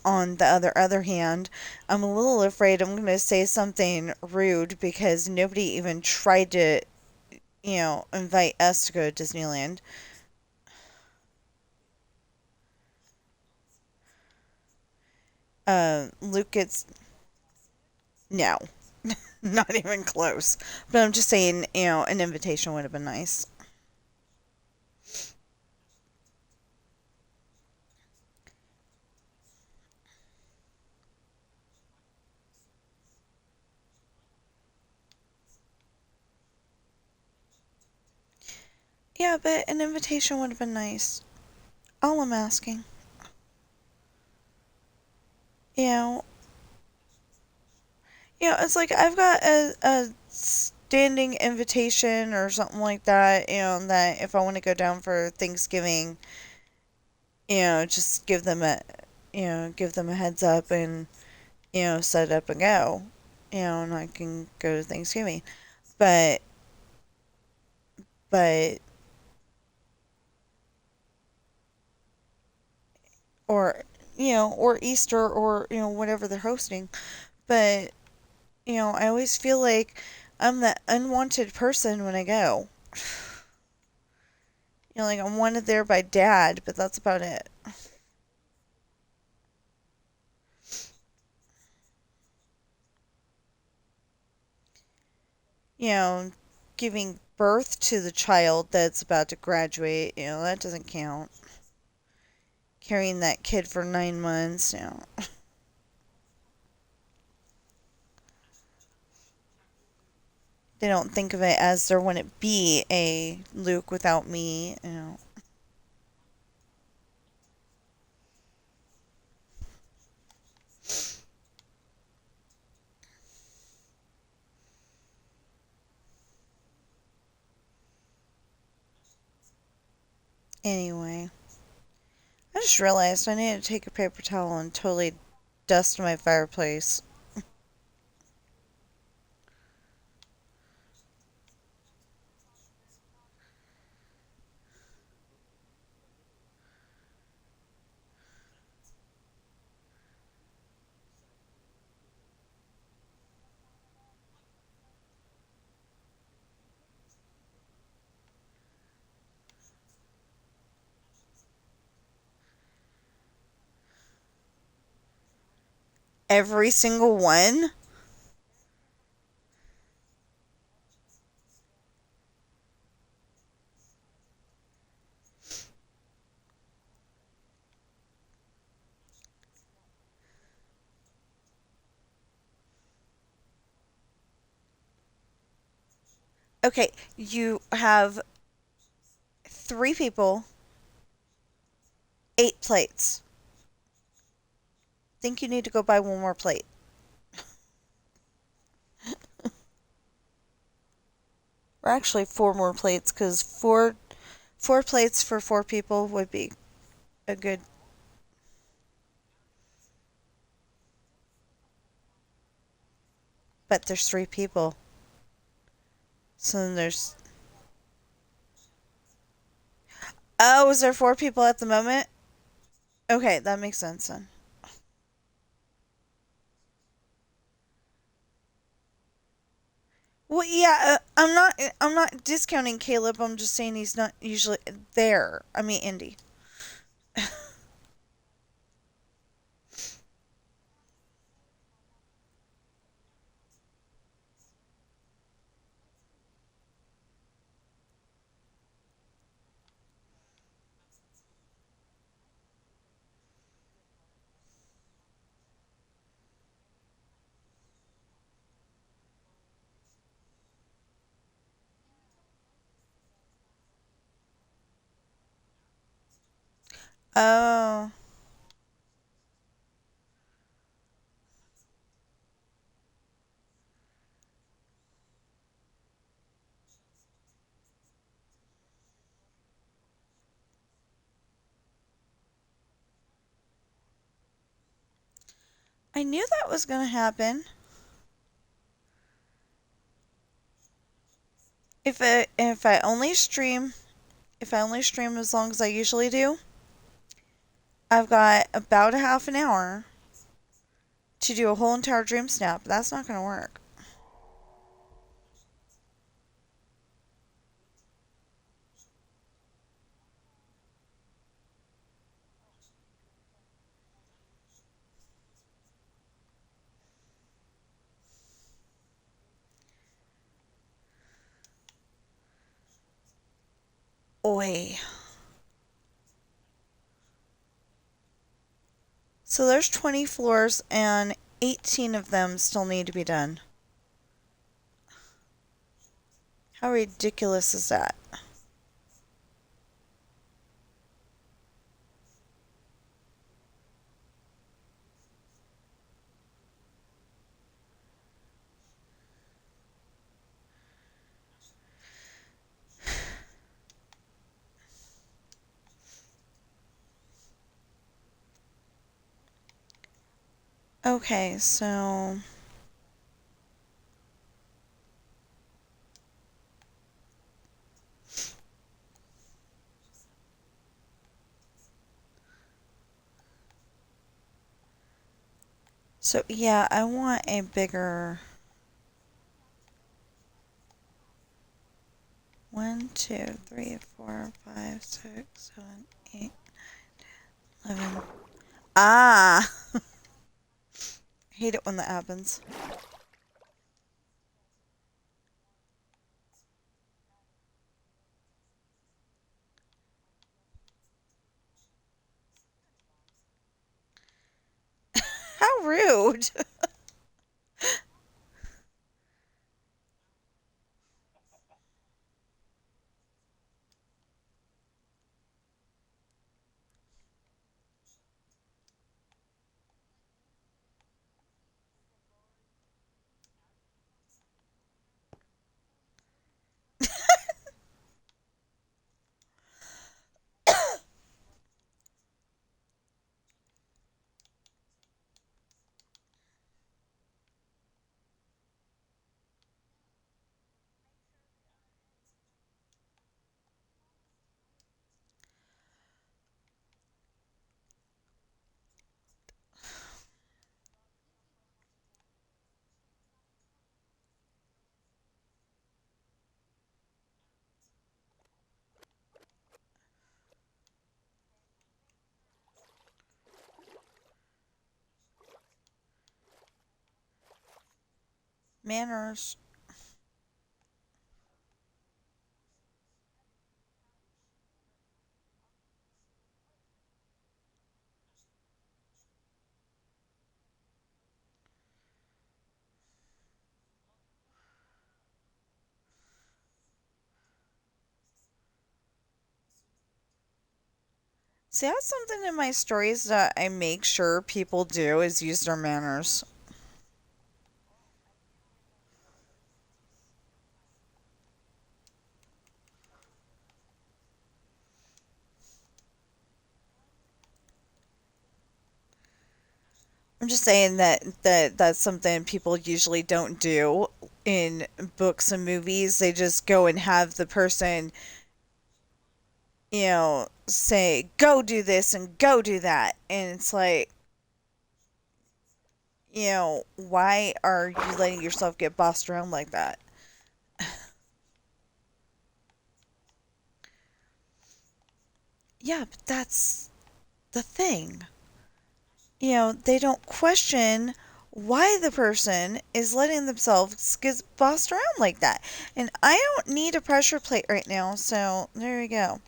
on the other hand, I'm a little afraid I'm going to say something rude because nobody even tried to, invite us to go to Disneyland. Luke gets no, not even close. But I'm just saying, an invitation would have been nice. Yeah, but an invitation would have been nice. All I'm asking. You know, it's like I've got a standing invitation or something like that, that if I want to go down for Thanksgiving, just give them a heads up and, set up and go, and I can go to Thanksgiving. But, but, or or Easter, or whatever they're hosting. But I always feel like I'm that unwanted person when I go. Like I'm wanted there by dad, but that's about it. you know, Giving birth to the child that's about to graduate, that doesn't count. Carrying that kid for 9 months, they don't think of it as there wouldn't be a Luke. Without me. Anyway, I just realized I need to take a paper towel and totally dust my fireplace. Every single one? Okay, you have 3 people, 8 plates. Think you need to go buy one more plate. Or actually, 4 more plates, because four plates for 4 people would be a good. But there's 3 people, so then there's. Oh, is there 4 people at the moment? Okay, that makes sense then. Well, yeah, I'm not discounting Caleb. I'm just saying he's not usually there. I mean, Indy. Oh, I knew that was gonna happen. If I only stream as long as I usually do, I've got about a half an hour to do a whole entire dream snap. That's not gonna work. Oi. So there's 20 floors and 18 of them still need to be done. How ridiculous is that? Okay, so So yeah, I want a bigger 1, 2, 3, 4, 5, 6, 7, 8, 11. Ah, hate it when that happens. How rude. Manners. See, that's something in my stories that I make sure people do is use their manners. I'm just saying that's something people usually don't do in books and movies. They just go and have the person, say, go do this and go do that. And it's like, why are you letting yourself get bossed around like that? Yeah, but that's the thing. They don't question why the person is letting themselves get bossed around like that. And I don't need a pressure plate right now, so there you go.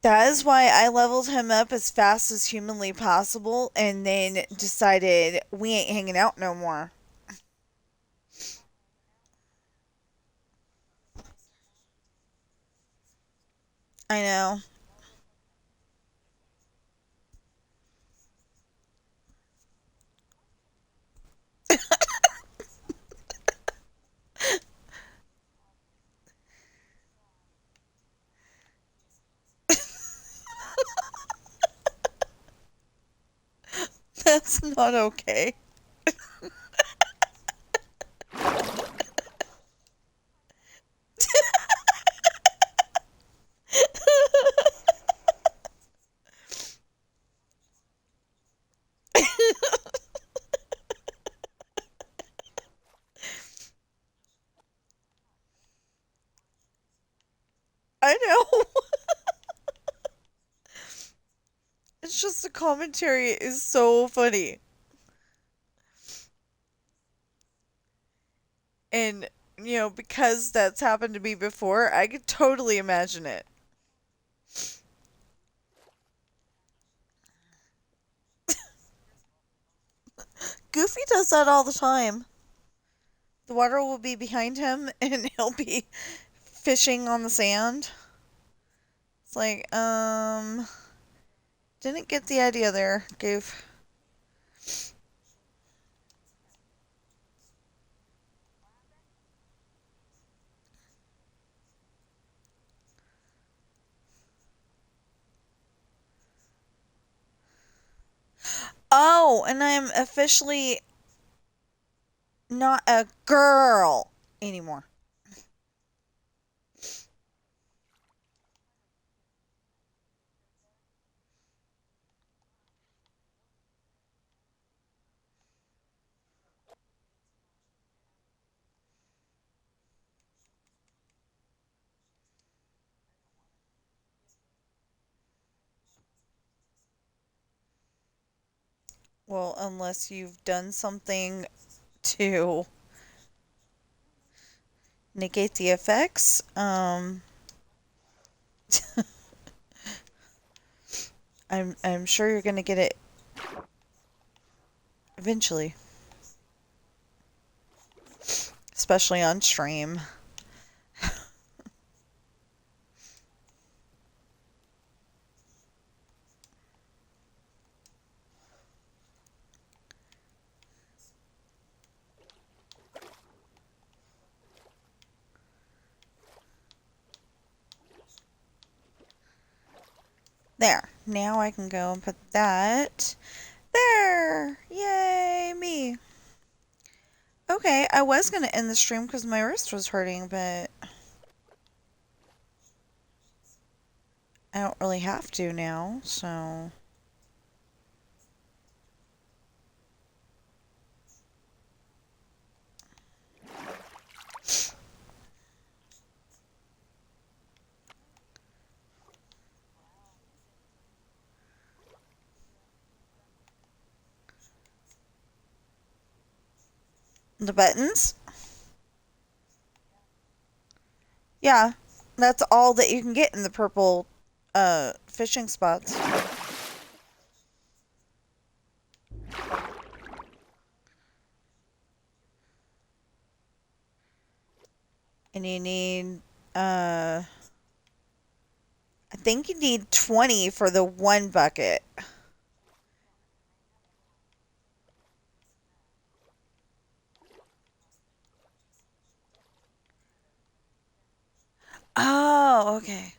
That is why I leveled him up as fast as humanly possible and then decided we ain't hanging out no more. I know. That's not okay. I know. It's just the commentary is so funny. And, because that's happened to me before, I could totally imagine it. Goofy does that all the time. The water will be behind him and he'll be fishing on the sand. It's like, didn't get the idea there, Goof. Oh, and I'm officially not a girl anymore. Well, unless you've done something to negate the effects. I'm sure you're gonna get it eventually, especially on stream. There. Now I can go and put that there. Yay, me. Okay, I was gonna end the stream because my wrist was hurting, but I don't really have to now, so. The buttons? Yeah, that's all that you can get in the purple fishing spots. And you need, I think you need 20 for the one bucket. Oh, okay.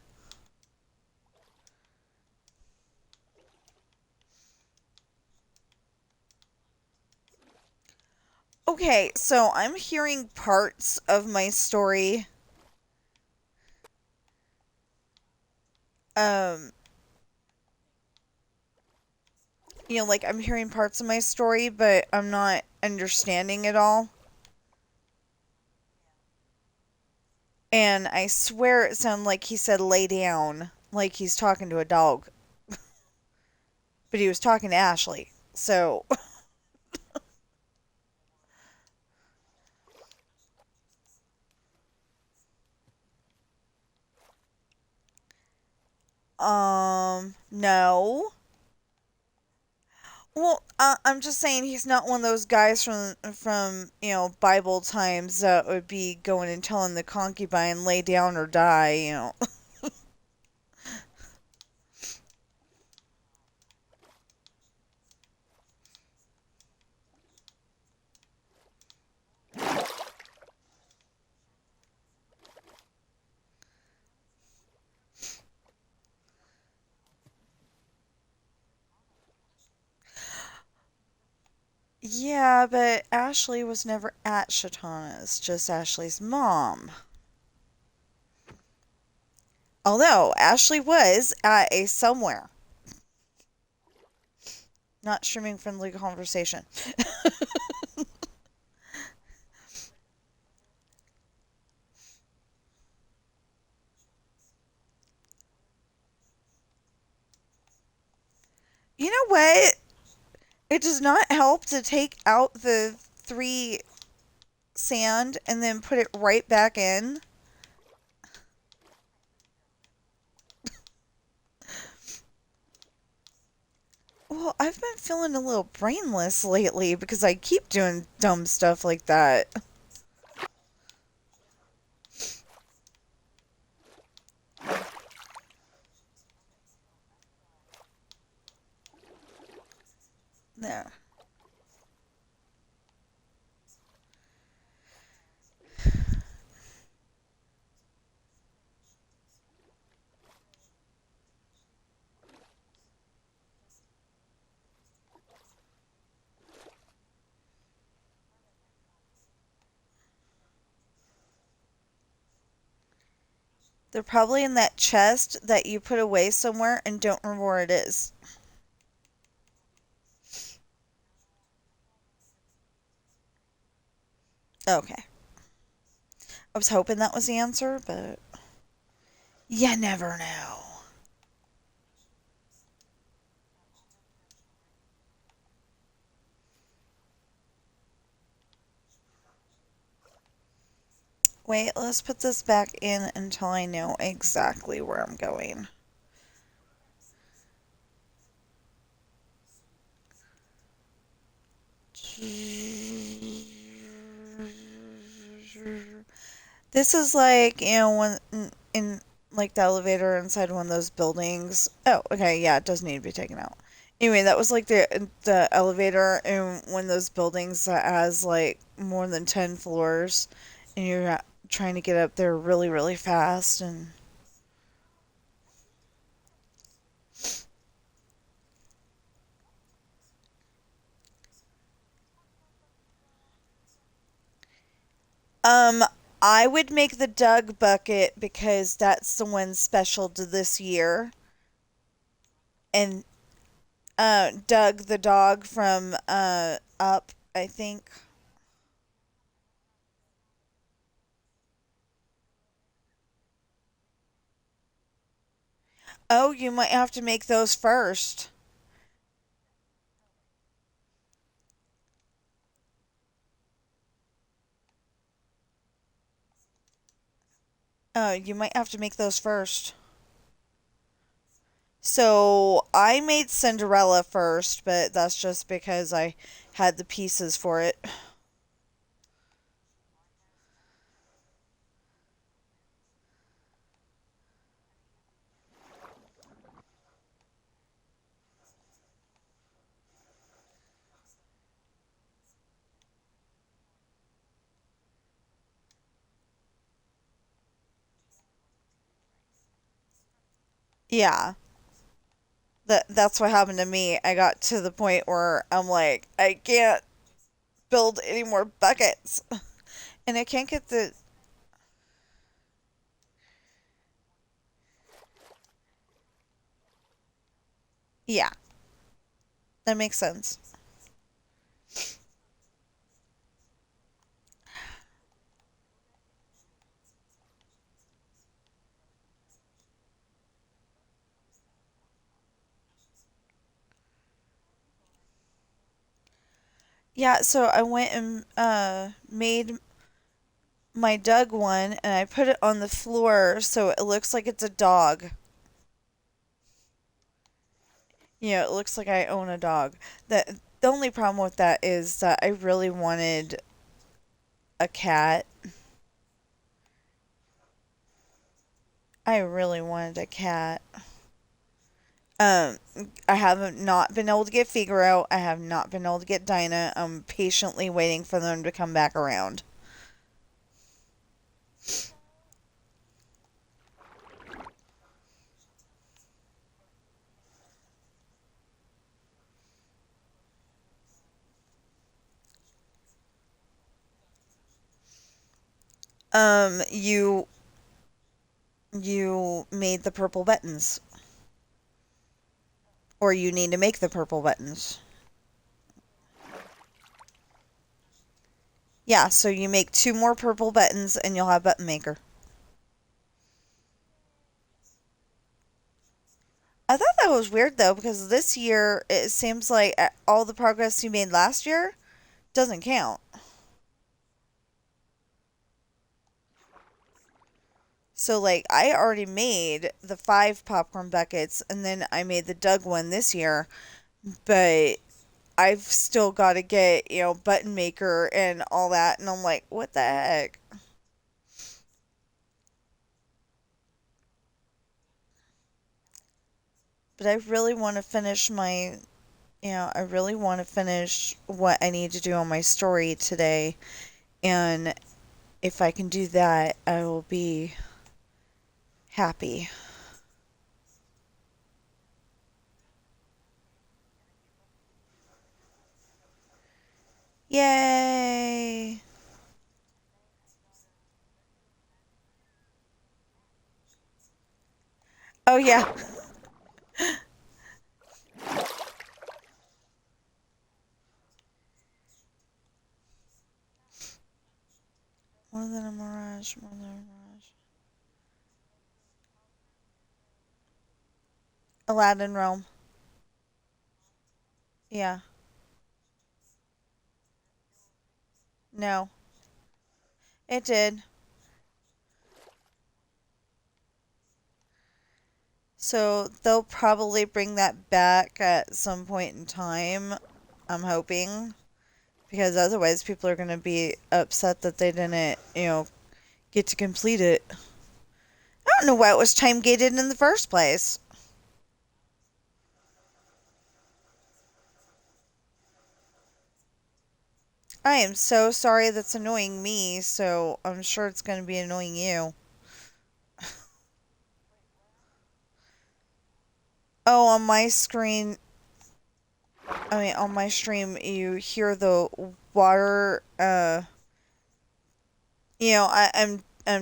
Okay, so I'm hearing parts of my story. Um, like I'm hearing parts of my story, but I'm not understanding it all. And I swear it sounded like he said lay down, like he's talking to a dog. But he was talking to Ashley. So, no. Well, I'm just saying he's not one of those guys from Bible times that would be going and telling the concubine lay down or die. Yeah, but Ashley was never at Shatana's, just Ashley's mom. Although Ashley was at a somewhere, not streaming friendly conversation. You know what? It does not help to take out the three sand and then put it right back in. Well, I've been feeling a little brainless lately because I keep doing dumb stuff like that. There. They're probably in that chest that you put away somewhere and don't remember where it is. Okay. I was hoping that was the answer, but you never know. Wait, let's put this back in until I know exactly where I'm going. This is like, when in like the elevator inside one of those buildings. Oh, okay, yeah, it does need to be taken out. Anyway, that was like the elevator in one of those buildings that has like more than 10 floors, and you're trying to get up there really, really fast. And um I would make the Doug bucket because that's the one special to this year. And Doug the dog from Up, I think. Oh, you might have to make those first. Oh, you might have to make those first. So I made Cinderella first, but that's just because I had the pieces for it. Yeah, that's what happened to me. I got to the point where I'm like, I can't build any more buckets, and I can't get the. Yeah, that makes sense. Yeah, so I went and made my Doug one, and I put it on the floor so it looks like it's a dog. It looks like I own a dog. The only problem with that is that I really wanted a cat. I really wanted a cat. Um, I haven't not been able to get Figaro. I have not been able to get Dinah. I'm patiently waiting for them to come back around. You made the purple buttons, or you need to make the purple buttons. Yeah, so you make two more purple buttons, and you'll have button maker. I thought that was weird though, because this year it seems like all the progress you made last year doesn't count. So like I already made the 5 popcorn buckets, and then I made the Doug one this year, but I've still got to get, button maker and all that, and I'm like, what the heck? But I really want to finish I really want to finish what I need to do on my story today, and if I can do that, I will be happy. Yay! Oh yeah. More than a mirage, more than a mirage. Aladdin Realm. Yeah. No. It did. So they'll probably bring that back at some point in time, I'm hoping, because otherwise people are going to be upset that they didn't, get to complete it. I don't know why it was time gated in the first place. I am so sorry that's annoying me, so I'm sure it's going to be annoying you. Oh, on my screen, on my stream, you hear the water, I'm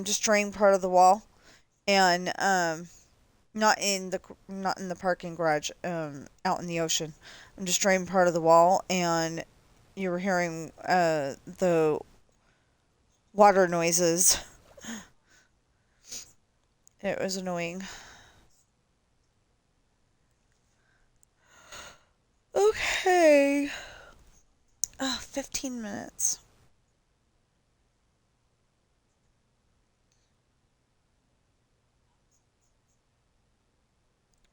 destroying part of the wall, and, not in the parking garage, out in the ocean. I'm destroying part of the wall, and you were hearing, the water noises. It was annoying. Okay. 15 minutes.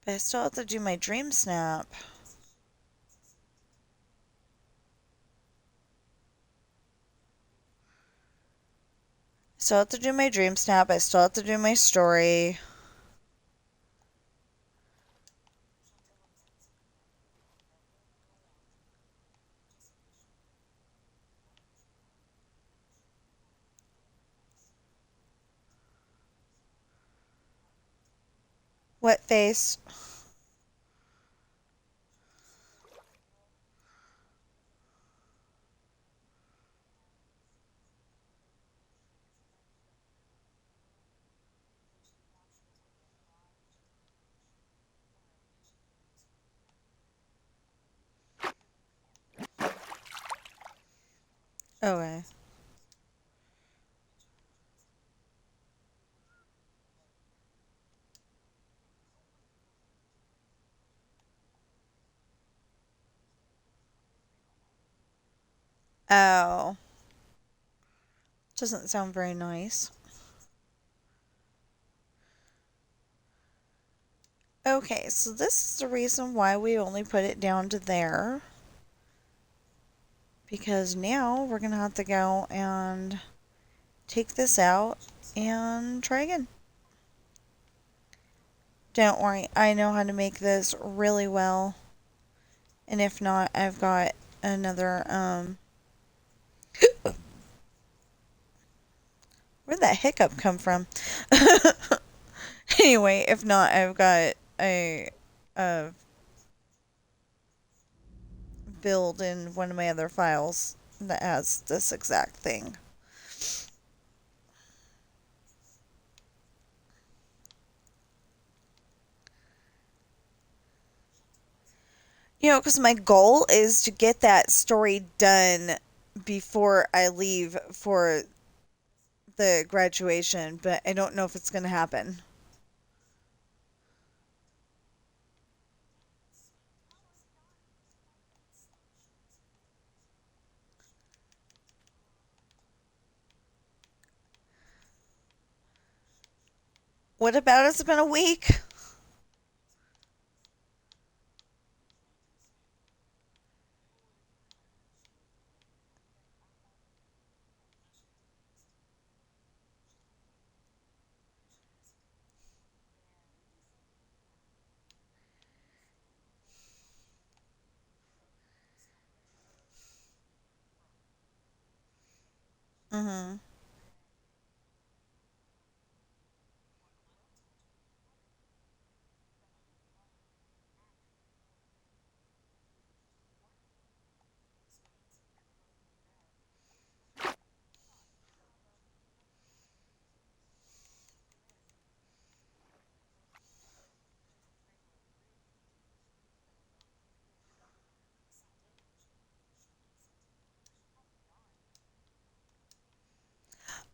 But I still have to do my dream snap. Still have to do my dream snap. I still have to do my story. Wet face. Okay. Oh. Doesn't sound very nice. Okay, so this is the reason why we only put it down to there. Because now we're going to have to go and take this out and try again. Don't worry, I know how to make this really well. And if not, I've got another, where'd that hiccup come from? Anyway, if not, I've got a build in one of my other files that has this exact thing. Because my goal is to get that story done before I leave for the graduation, but I don't know if it's going to happen. What about it's been a week? Mm-hmm.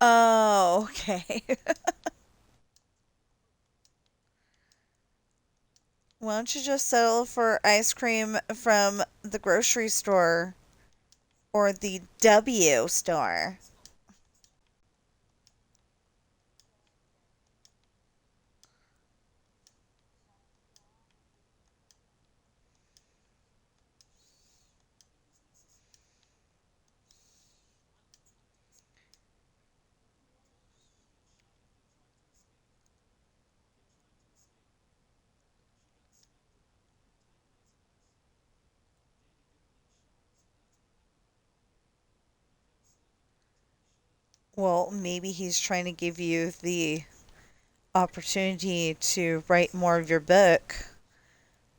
Oh, okay. Why don't you just settle for ice cream from the grocery store or the W store? Well, maybe he's trying to give you the opportunity to write more of your book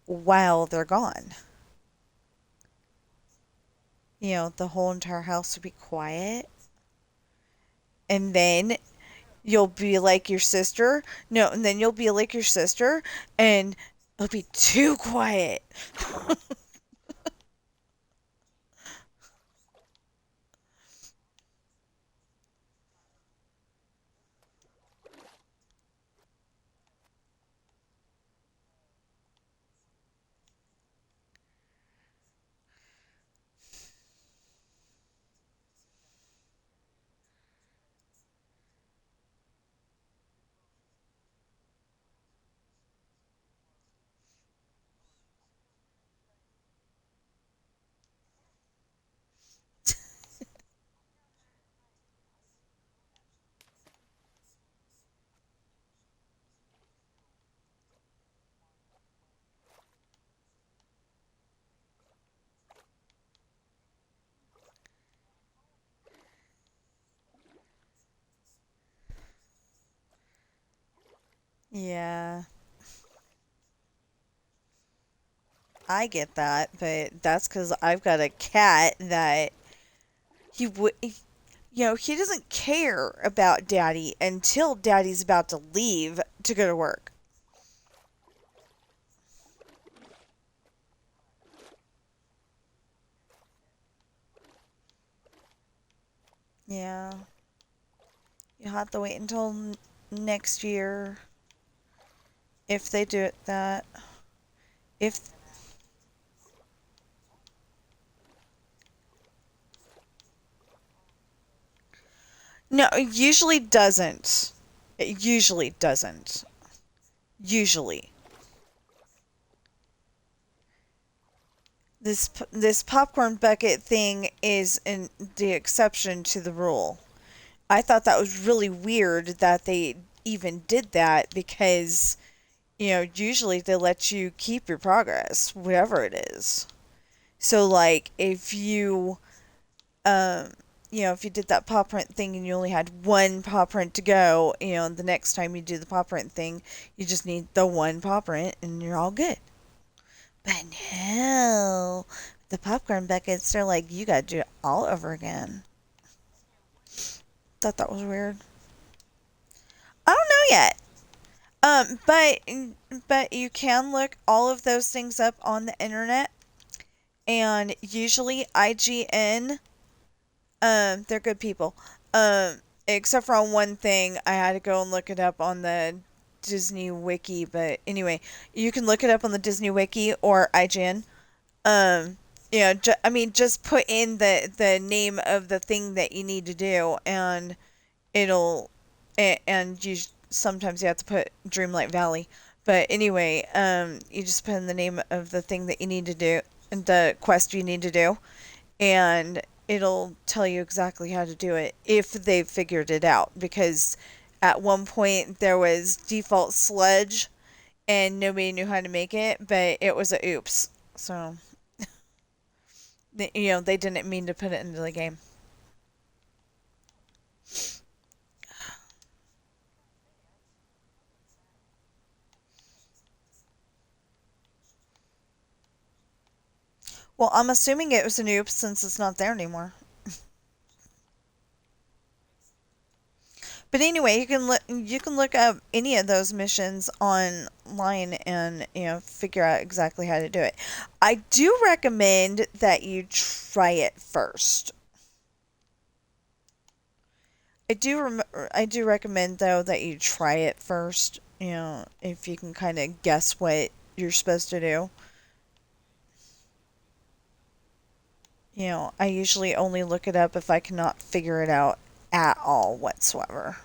while they're gone. The whole entire house would be quiet. And then you'll be like your sister. No, and then you'll be like your sister, and it'll be too quiet. Yeah, I get that, but that's because I've got a cat that he would. He doesn't care about daddy until daddy's about to leave to go to work. Yeah, you'll have to wait until next year if they do it that. If No, it usually doesn't. It usually doesn't. Usually. This popcorn bucket thing is the exception to the rule. I thought that was really weird that they even did that because, usually they let you keep your progress, whatever it is. So, like, um, if you did that paw print thing and you only had one paw print to go, the next time you do the paw print thing, you just need the one paw print and you're all good. But no, the popcorn buckets, they're like, you gotta do it all over again. Thought that was weird. I don't know yet. But you can look all of those things up on the internet, and usually IGN, they're good people. Except for on one thing, I had to go and look it up on the Disney Wiki. But anyway, you can look it up on the Disney Wiki or IGN. Um, I mean, just put in the name of the thing that you need to do, and it'll and you sometimes you have to put Dreamlight Valley. But anyway, you just put in the name of the thing that you need to do, and the quest you need to do, and it'll tell you exactly how to do it if they've figured it out. Because at one point there was default sludge and nobody knew how to make it, but it was a oops. So, they didn't mean to put it into the game. Well, I'm assuming it was an oops since it's not there anymore. But anyway, you can look up any of those missions online and figure out exactly how to do it. I do recommend that you try it first. I do recommend though that you try it first. If you can kind of guess what you're supposed to do. I usually only look it up if I cannot figure it out at all whatsoever.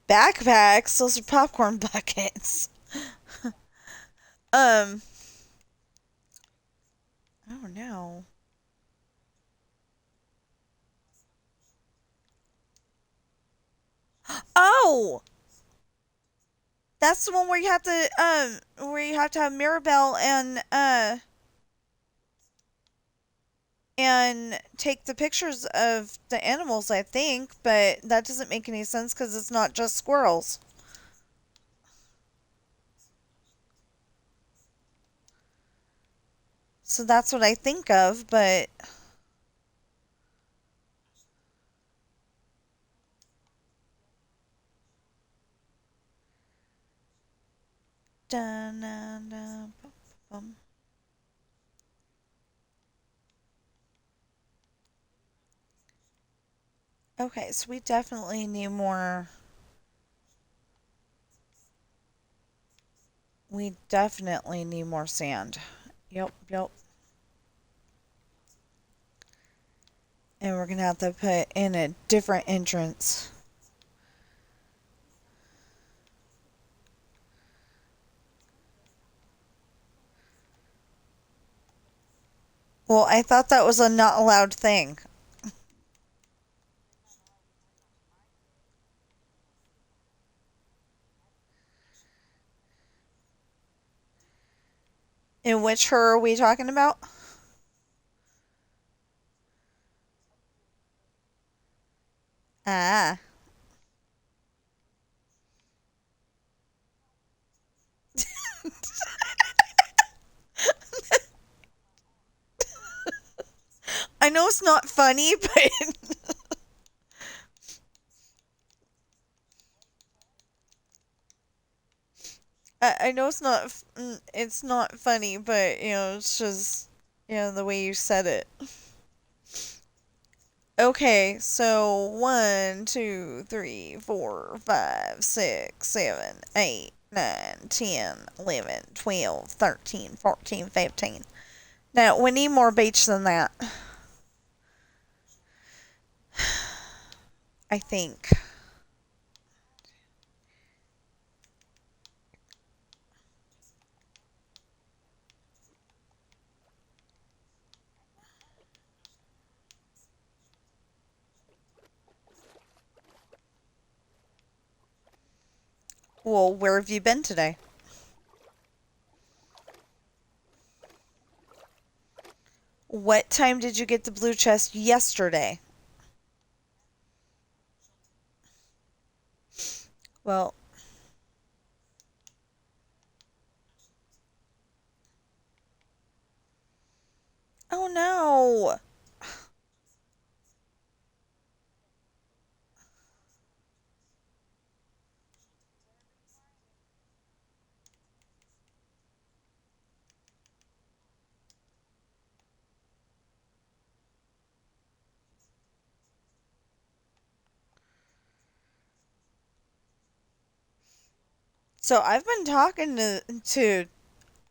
Backpacks, those are popcorn buckets. Um, I don't know. No, that's the one where you have to have Mirabelle and take the pictures of the animals, I think, but that doesn't make any sense because it's not just squirrels. So that's what I think of, but dun, dun, dun, bum, bum. Okay, so we definitely need more. We definitely need more sand. Yep, yep. And we're gonna have to put in a different entrance. Well, I thought that was a not allowed thing. In which her are we talking about? Ah. I know it's not funny, but I know it's not funny, but it's just the way you said it. Okay, so 1, 2, 3, 4, 5, 6, 7, 8, 9, 10, 11, 12, 13, 14, 15. Now we need more beach than that, I think. Well, where have you been today? What time did you get the blue chest yesterday? Well, oh no. So I've been talking to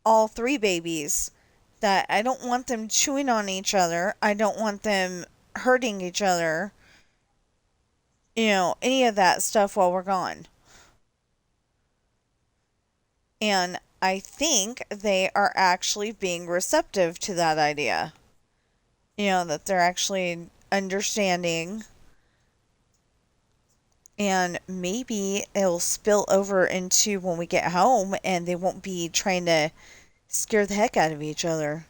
all three babies that I don't want them chewing on each other. I don't want them hurting each other. Any of that stuff while we're gone. And I think they are actually being receptive to that idea. That they're actually understanding, and maybe it'll spill over into when we get home and they won't be trying to scare the heck out of each other.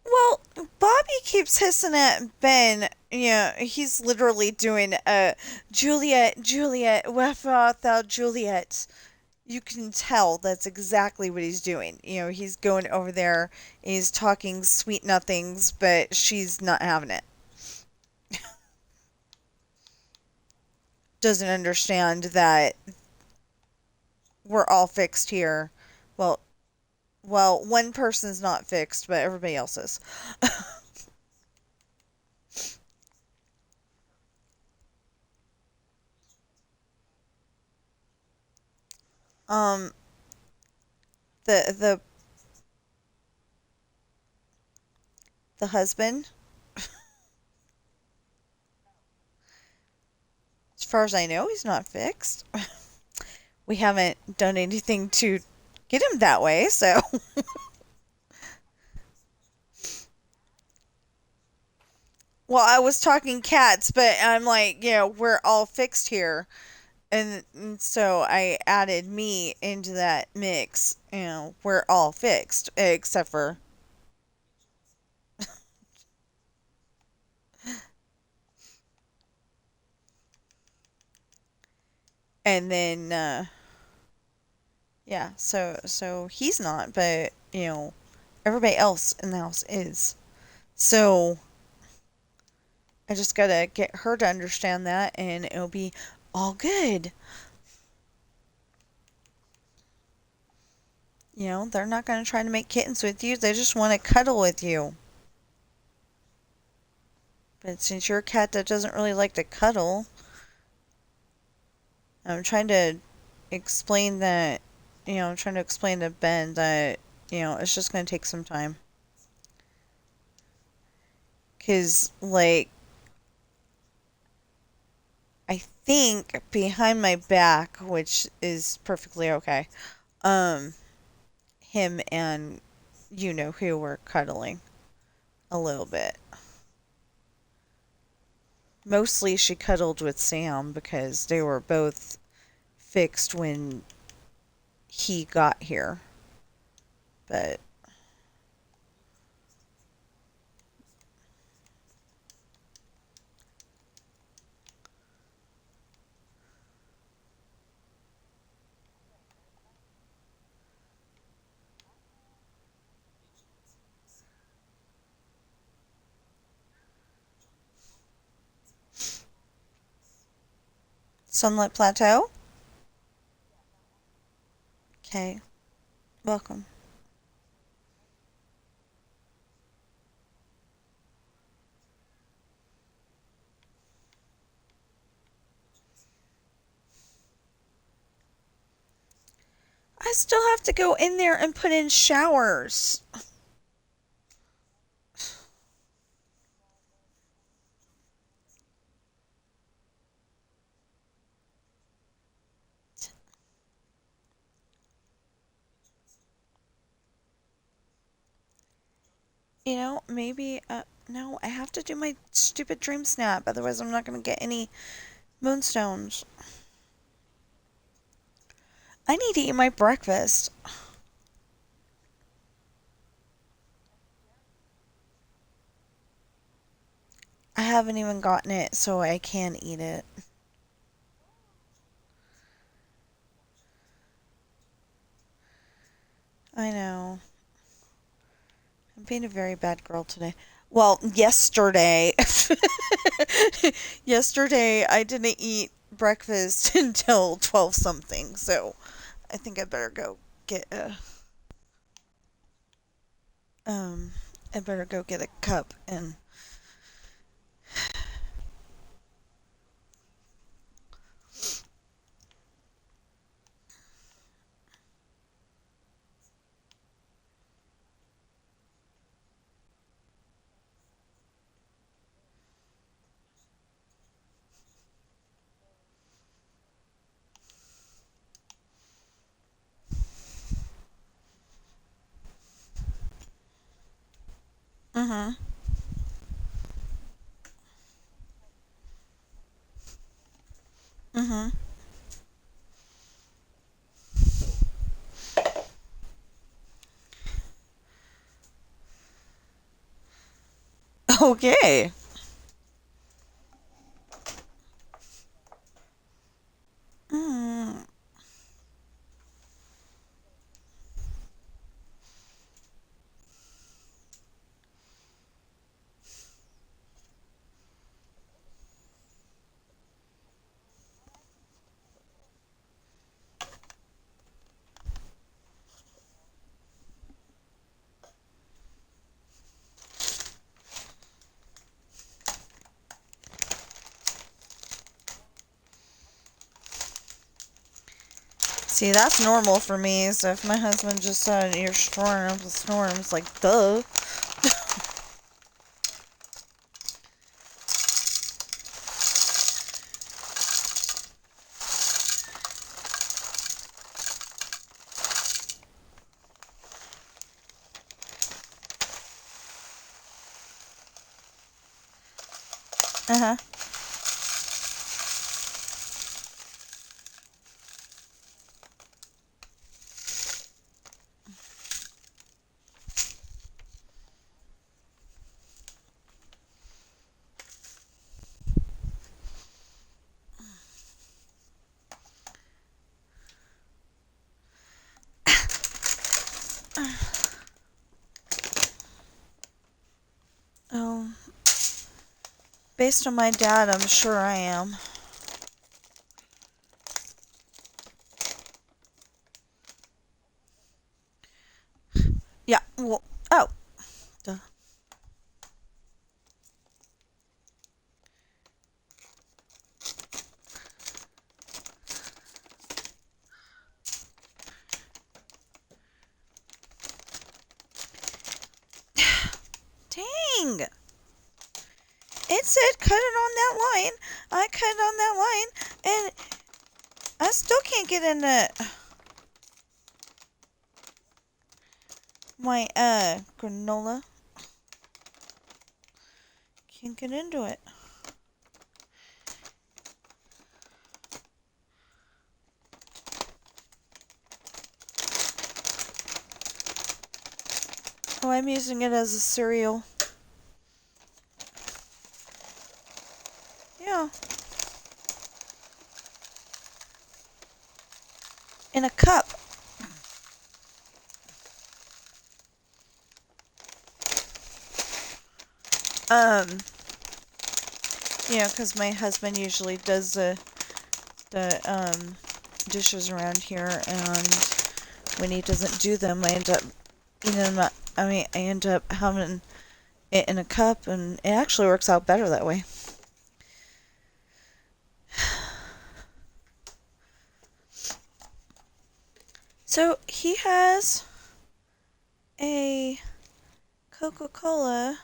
Well, Bobby keeps hissing at Ben. He's literally doing Juliet, Juliet, wherefore art thou, Juliet? You can tell that's exactly what he's doing. He's going over there, he's talking sweet nothings, but she's not having it. Doesn't understand that we're all fixed here. Well, one person's not fixed, but everybody else is. um, the the husband, as far as I know, he's not fixed. We haven't done anything to get him that way, so Well, I was talking cats, but I'm like, we're all fixed here. And so I added me into that mix. We're all fixed, except for. And then, yeah, so he's not, but, everybody else in the house is. So I just gotta get her to understand that, and it'll be all good. They're not gonna try to make kittens with you, they just want to cuddle with you. But since you're a cat that doesn't really like to cuddle, I'm trying to explain that, I'm trying to explain to Ben that, it's just going to take some time. Because, like, I think behind my back, which is perfectly okay, um, him and who were cuddling a little bit. Mostly she cuddled with Sam because they were both fixed when he got here. But Sunlit Plateau? Okay, welcome. I still have to go in there and put in showers. Maybe, no, I have to do my stupid dream snap, otherwise I'm not going to get any moonstones. I need to eat my breakfast. I haven't even gotten it, so I can eat it. I know. I'm being a very bad girl today. Well, yesterday. Yesterday, I didn't eat breakfast until 12 something, so I think I better go get a. Um, I better go get a cup and. Mm hmm. Mm hmm. Okay. Mm. See, that's normal for me. So if my husband just said you're snoring up the snore, I'm just like, duh. Uh-huh. Oh, based on my dad, I'm sure I am. Yeah, well, oh. Duh. Dang! It said cut it on that line. I cut it on that line, and I still can't get into my, granola. Can't get into it. Oh, I'm using it as a cereal. Yeah. In a cup. Um, because my husband usually does the dishes around here, and when he doesn't do them, I end up eating them. I end up having it in a cup, and it actually works out better that way. So he has a Coca-Cola.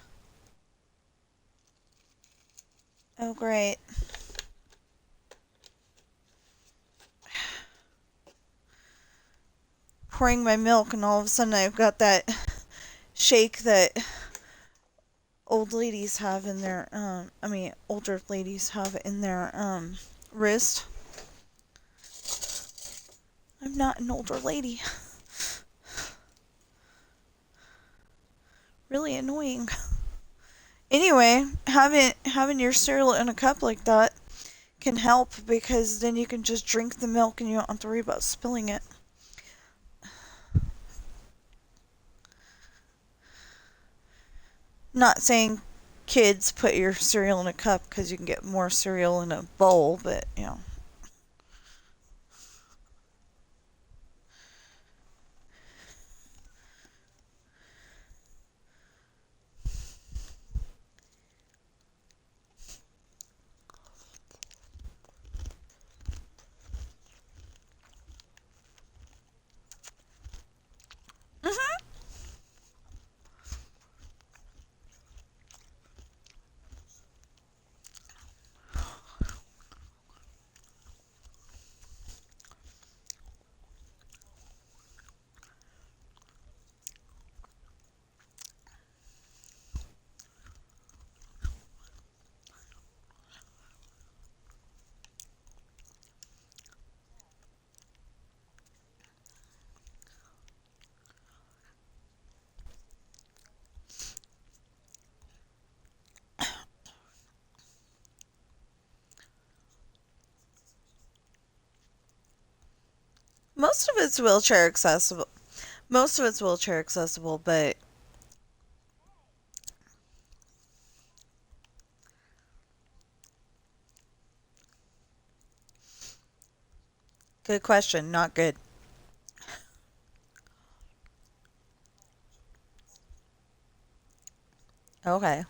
Oh, great. Pouring my milk, and all of a sudden I've got that shake that old ladies have in their, older ladies have in their, wrist. I'm not an older lady. Really annoying. Anyway, having your cereal in a cup like that can help, because then you can just drink the milk and you don't have to worry about spilling it. Not saying kids put your cereal in a cup, because you can get more cereal in a bowl, but Mhm. Most of it's wheelchair accessible. Most of it's wheelchair accessible, but good question, not good. Okay.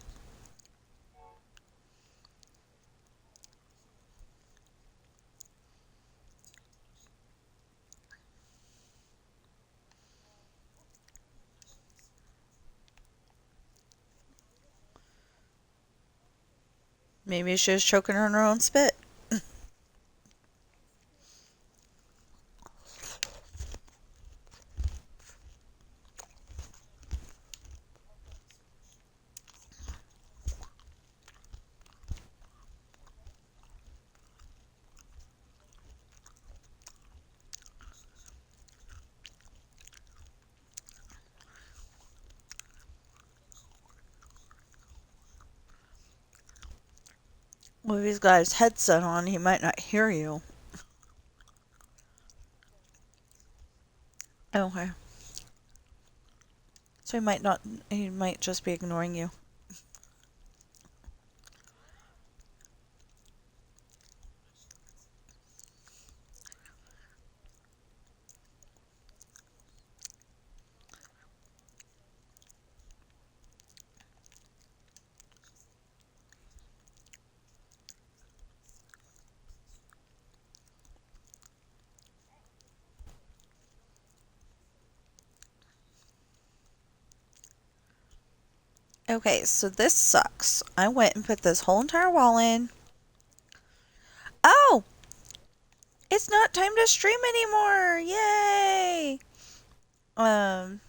Maybe she was choking on her own spit. Well, if he's got his headset on, he might not hear you. Okay. So he might not, he might just be ignoring you. Okay, so this sucks. I went and put this whole entire wall in. Oh! It's not time to stream anymore! Yay! Um,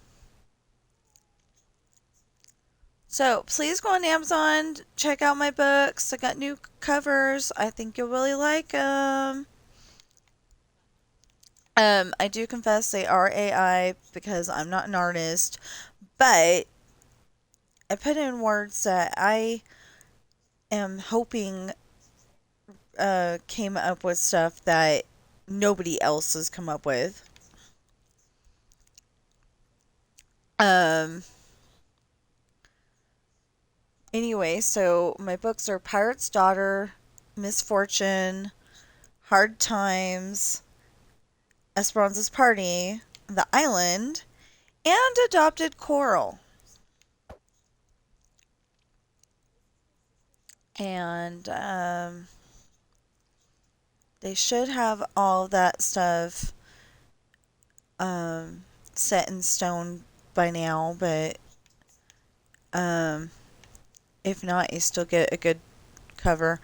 so please go on Amazon, check out my books. I got new covers. I think you'll really like them. I do confess they are AI because I'm not an artist, but I put in words that I am hoping came up with stuff that nobody else has come up with. Um, anyway, so my books are Pirate's Daughter, Misfortune, Hard Times, Esperanza's Party, The Island, and Adopted Coral. And they should have all that stuff um, set in stone by now, but um, if not, you still get a good cover.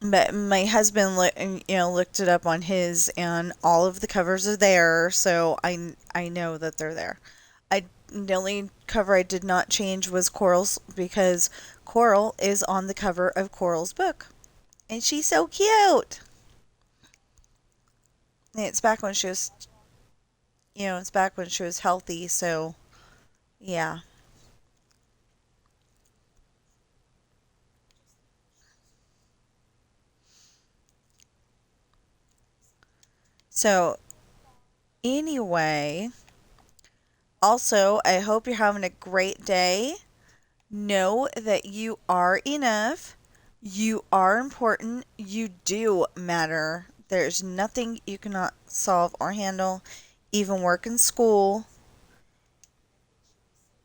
But my husband looked it up on his, and all of the covers are there, so I know that they're there. The only cover I did not change was Coral's because Coral is on the cover of Coral's book, and she's so cute. And it's back when she was, it's back when she was healthy, so yeah. So anyway, also I hope you're having a great day. Know that you are enough. You are important. You do matter. There's nothing you cannot solve or handle, even work in school.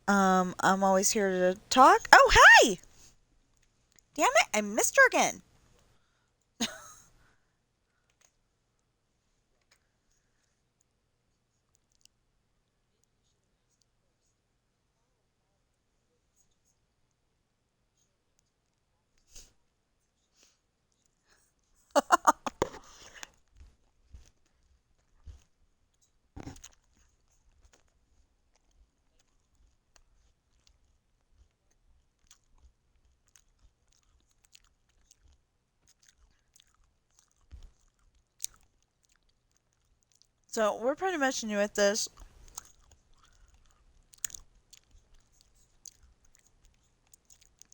I'm always here to talk. Oh, hi! Damn it, I missed her again. So, we're pretty much new at this.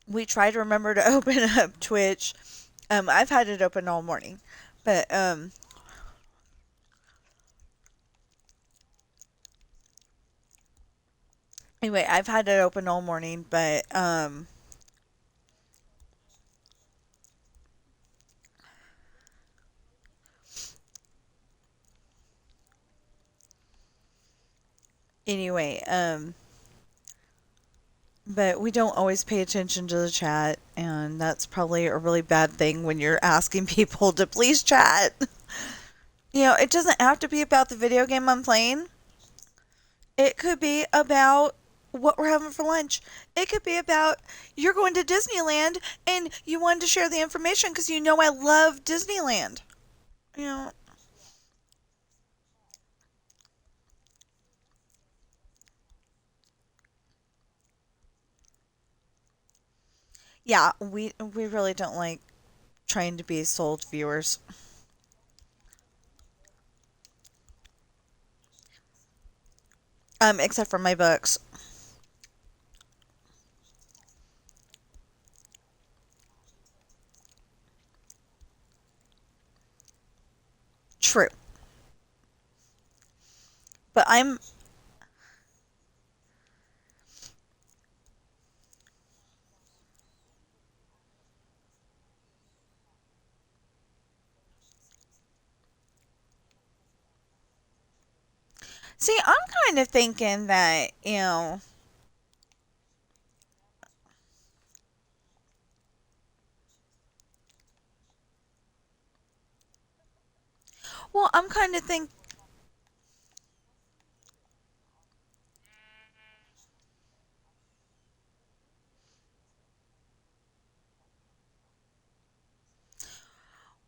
We try to remember to open up Twitch. I've had it open all morning. But, anyway, I've had it open all morning, but, anyway, but we don't always pay attention to the chat, and that's probably a really bad thing when you're asking people to please chat. It doesn't have to be about the video game I'm playing. It could be about what we're having for lunch. It could be about you're going to Disneyland and you wanted to share the information because you know I love Disneyland. You know, yeah, we really don't like trying to be sold viewers. Except for my books. But I'm see, I'm kind of thinking that, well, I'm kind of think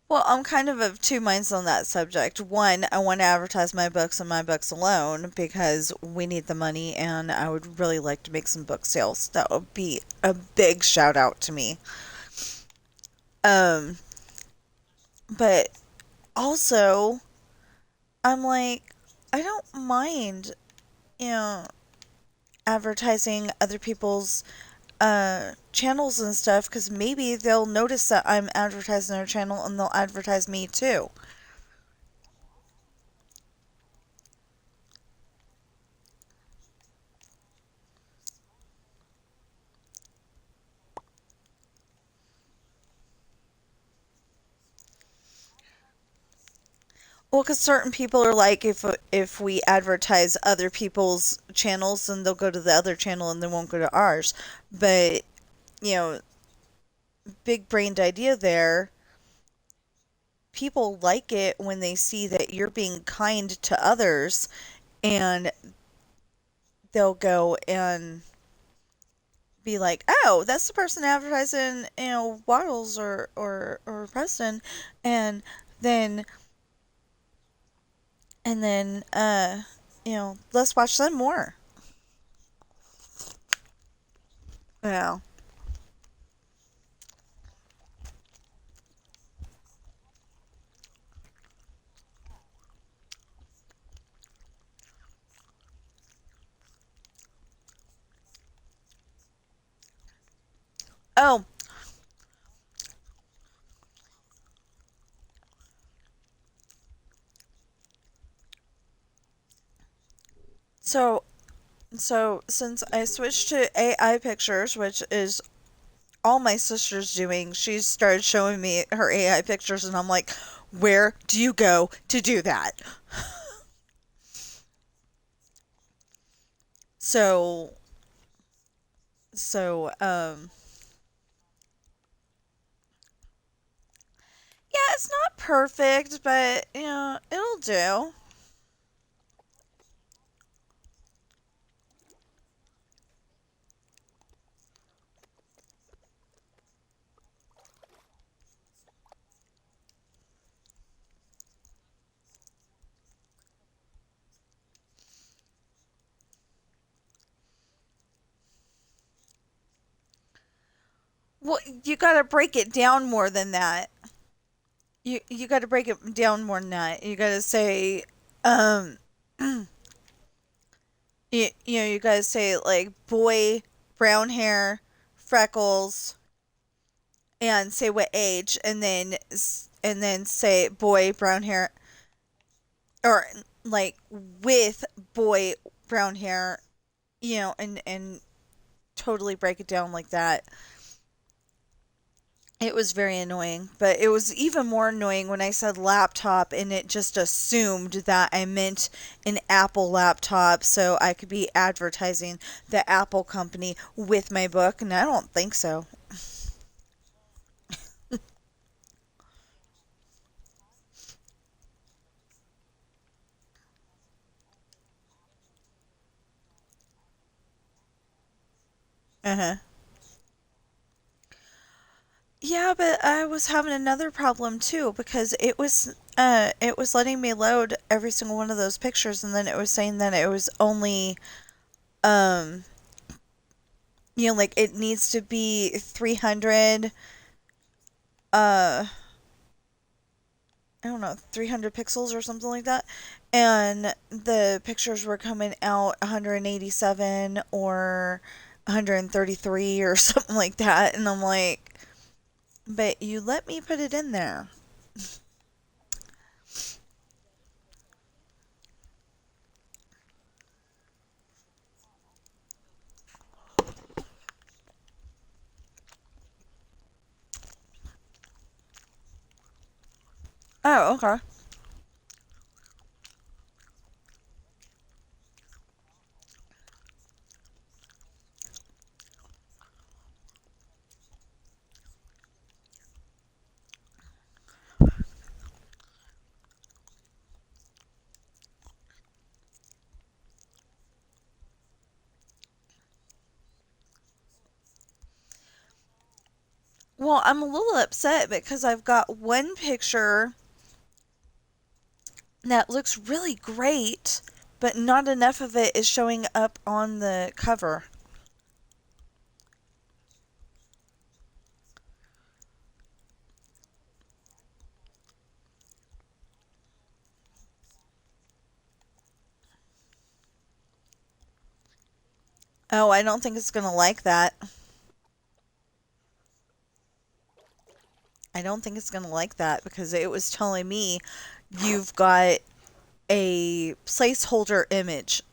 well, I'm kind of two minds on that subject. One, I want to advertise my books and my books alone because we need the money and I would really like to make some book sales. That would be a big shout out to me. Um, but also, I'm like, I don't mind, you know, advertising other people's channels and stuff because maybe they'll notice that I'm advertising their channel and they'll advertise me too. Well, because certain people are like, if we advertise other people's channels, then they'll go to the other channel and they won't go to ours. But you know, big brained idea there. People like it when they see that you're being kind to others, and they'll go and be like, "Oh, that's the person advertising, Waddles or Preston," and then let's watch them more. Yeah. Oh, so since I switched to AI pictures, which is all my sister's doing, she started showing me her AI pictures, and I'm like, "Where do you go to do that?" So so yeah, it's not perfect, but it'll do. Well, you got to break it down more than that. You got to break it down more than that. You got to say, um, you got to say like boy, brown hair, freckles, and say what age, and then say boy, brown hair, or like with boy, brown hair, and totally break it down like that. It was very annoying, but it was even more annoying when I said laptop and it just assumed that I meant an Apple laptop so I could be advertising the Apple company with my book, and I don't think so. Uh-huh. Yeah, but I was having another problem too because it was letting me load every single one of those pictures, and then it was saying that it was only um like it needs to be 300 uh I don't know, 300 pixels or something like that. And the pictures were coming out 187 or 133 or something like that. And I'm like, but you let me put it in there. Oh, okay. Well, I'm a little upset because I've got one picture that looks really great, but not enough of it is showing up on the cover. Oh, I don't think it's going to like that. I don't think it's going to like that because it was telling me you've got a placeholder image.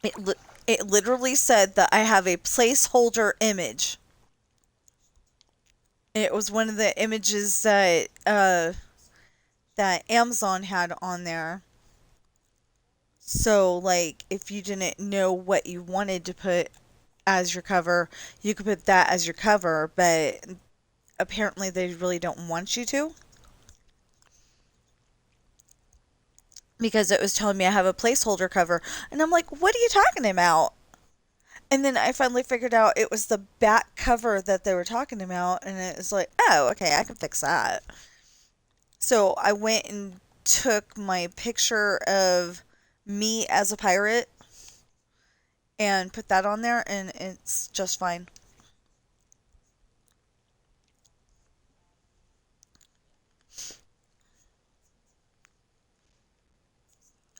It, li- it literally said that I have a placeholder image. It was one of the images that Amazon had on there. So, like, if you didn't know what you wanted to put as your cover, you could put that as your cover, but apparently they really don't want you to because it was telling me I have a placeholder cover. And I'm like, what are you talking about? And then I finally figured out it was the back cover that they were talking about, and it was like, oh, okay, I can fix that. So I went and took my picture of me as a pirate and put that on there, and it's just fine.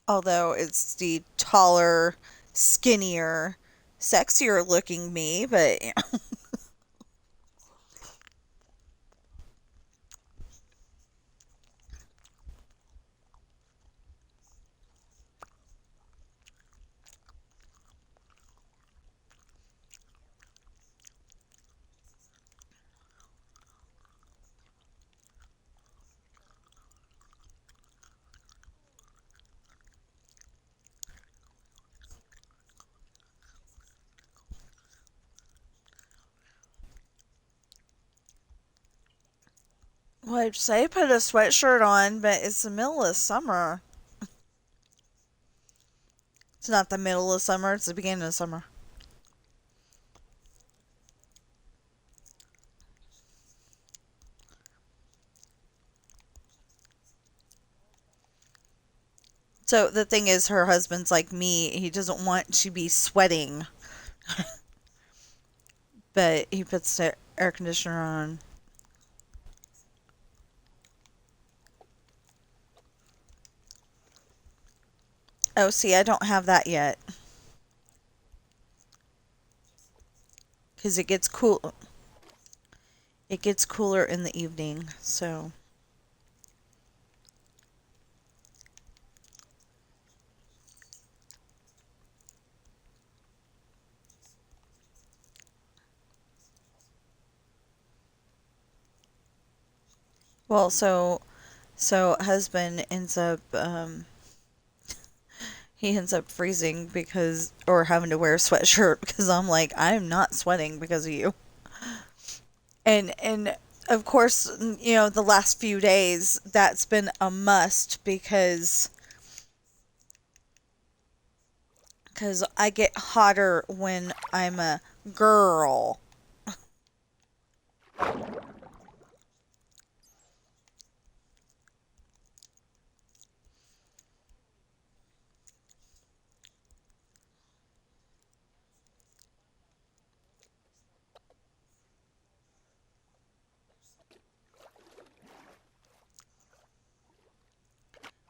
Although it's the taller, skinnier, sexier looking me, but yeah. Well, I'd say put a sweatshirt on, but it's the middle of summer. It's not the middle of summer, it's the beginning of summer. So the thing is, her husband's like me. He doesn't want to be sweating, but he puts the air conditioner on. Oh, see, I don't have that yet because it gets cool. It gets cooler in the evening. So, well, so husband ends up he ends up freezing because or having to wear a sweatshirt because I'm like I'm not sweating because of you. And of course, the last few days that's been a must because I get hotter when I'm a girl.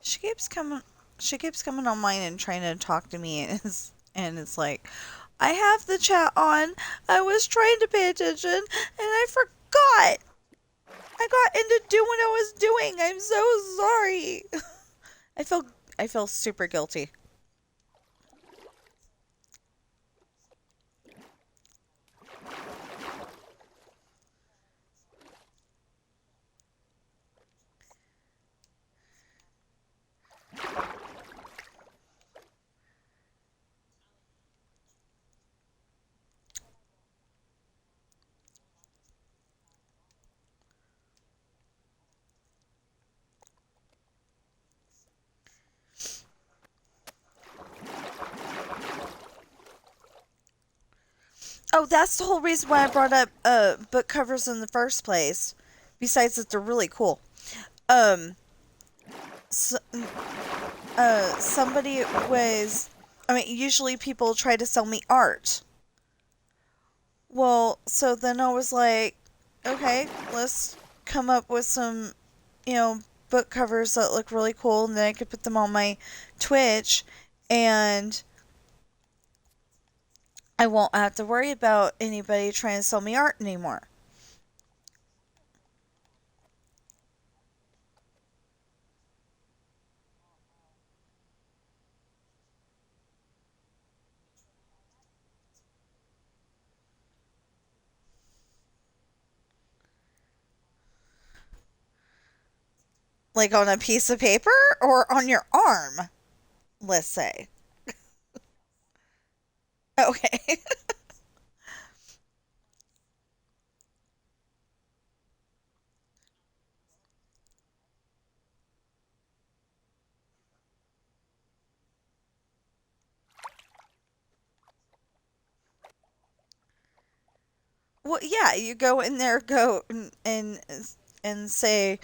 She keeps coming she keeps coming on mine and trying to talk to me and it's like I have the chat on. I was trying to pay attention and I forgot. I got into doing what I was doing. I'm so sorry. I feel I feel super guilty. that's the whole reason why I brought up book covers in the first place. Besides that they're really cool. Um, so, somebody was. I mean, usually people try to sell me art. Well, so then I was like, okay, let's come up with some, you know, book covers that look really cool, and then I could put them on my Twitch, and I won't have to worry about anybody trying to sell me art anymore. Like on a piece of paper or on your arm, let's say. Okay. Well, yeah, you go in there, go and say,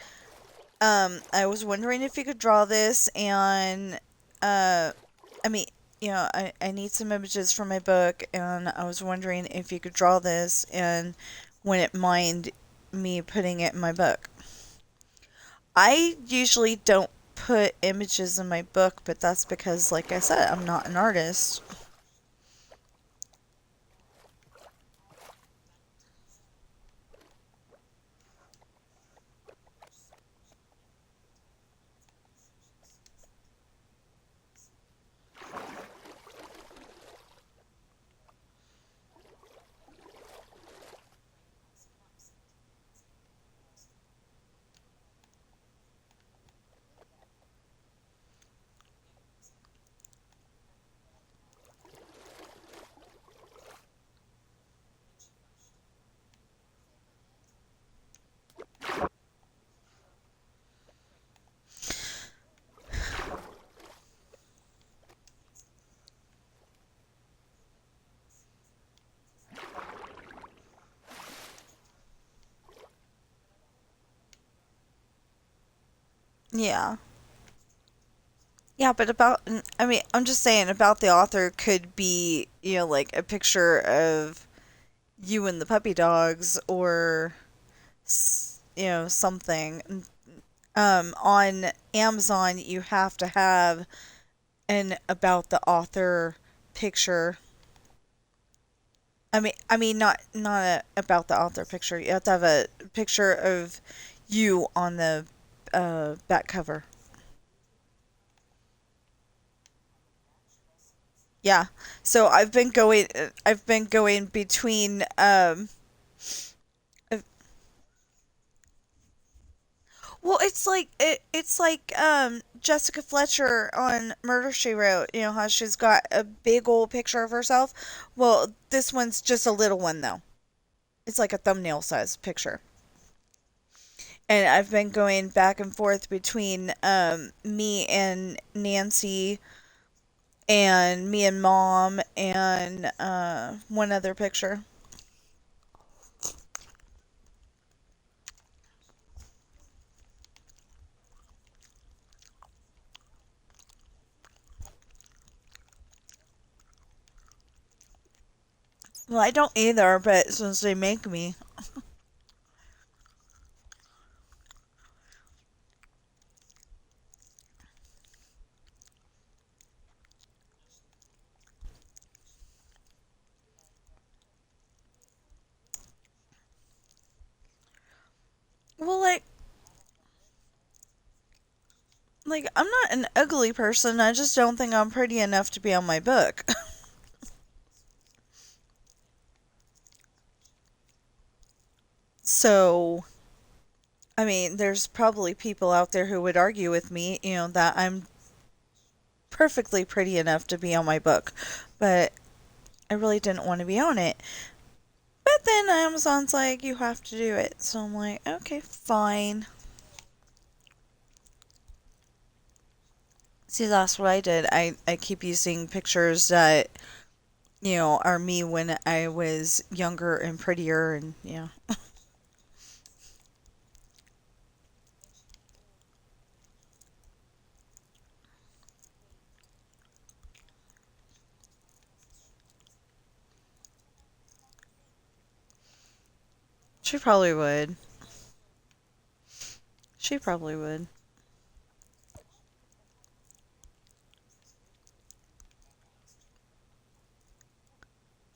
I was wondering if you could draw this, and I mean, I need some images for my book, and I was wondering if you could draw this, and wouldn't mind me putting it in my book. I usually don't put images in my book, but that's because, like I said, I'm not an artist. Yeah. Yeah, but I mean, I'm just saying about the author could be, like a picture of you and the puppy dogs, or, something. On Amazon, you have to have an about the author picture. I mean, not about the author picture. You have to have a picture of you on the back cover. Yeah. So I've been going between uh, well, it's like Jessica Fletcher on Murder She Wrote, how she's got a big old picture of herself. Well, this one's just a little one though. It's like a thumbnail size picture. And I've been going back and forth between me and Nancy, and me and mom, and one other picture. Well, I don't either, but since they make me. Well, like I'm not an ugly person. I just don't think I'm pretty enough to be on my book. So, I mean, there's probably people out there who would argue with me, that I'm perfectly pretty enough to be on my book, but I really didn't want to be on it. But then Amazon's like, you have to do it. So I'm like, okay, fine. See, that's what I did. I keep using pictures that are me when I was younger and prettier and yeah. She probably would. She probably would.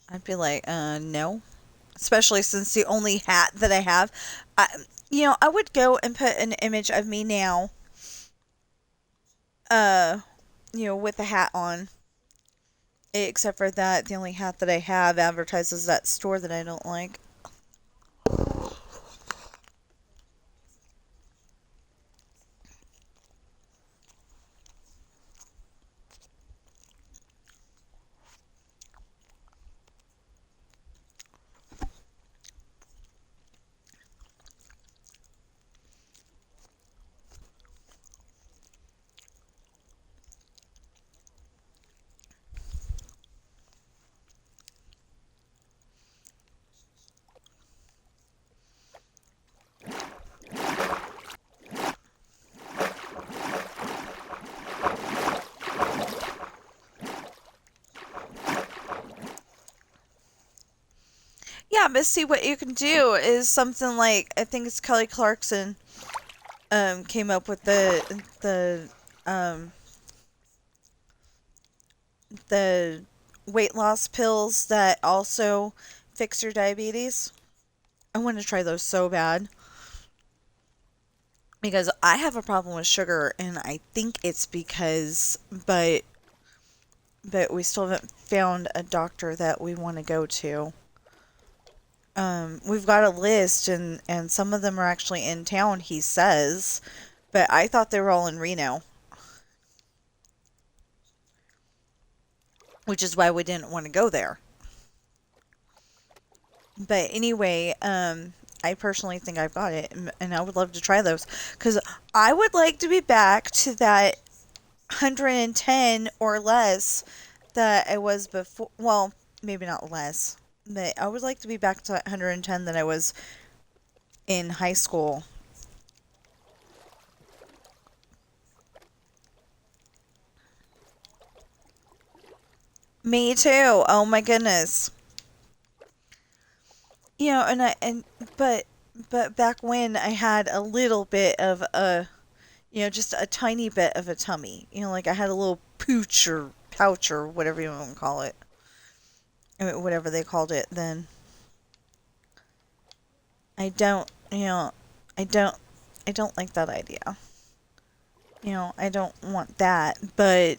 I'd be like, no. Especially since the only hat that I have, I, I would go and put an image of me now, uh, with the hat on. Except for that, the only hat that I have advertises that store that I don't like. Yeah, but see what you can do is something like I think it's Kelly Clarkson came up with um the weight loss pills that also fix your diabetes. I want to try those so bad because I have a problem with sugar and I think it's because but we still haven't found a doctor that we want to go to. We've got a list and some of them are actually in town, he says, but I thought they were all in Reno, which is why we didn't want to go there. But anyway, I personally think I've got it, and I would love to try those because I would like to be back to that 110 or less that I was before. Well, maybe not less, but I would like to be back to 110 that I was in high school. Me too. Oh my goodness. And but back when I had a little bit of a, just a tiny bit of a tummy. Like I had a little pooch or pouch or whatever you want to call it. I mean, whatever they called it then. I don't, I don't, I don't like that idea. I don't want that, but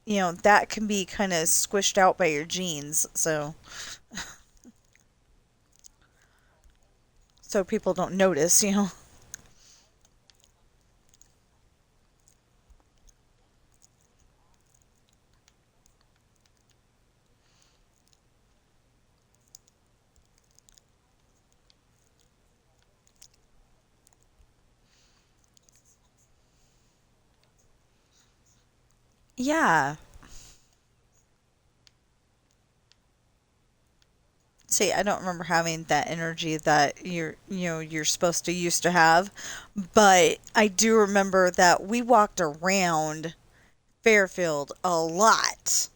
that can be kind of squished out by your genes, so people don't notice. Yeah. See, I don't remember having that energy that you're supposed to used to have, but I do remember that we walked around Fairfield a lot.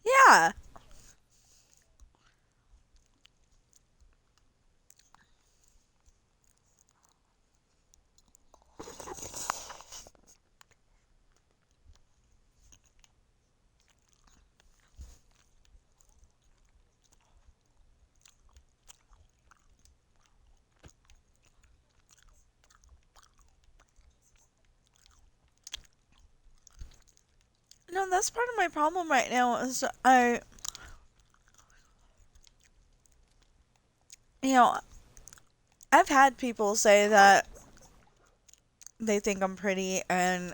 Yeah. No, that's part of my problem right now is you know, I've had people say that they think I'm pretty, and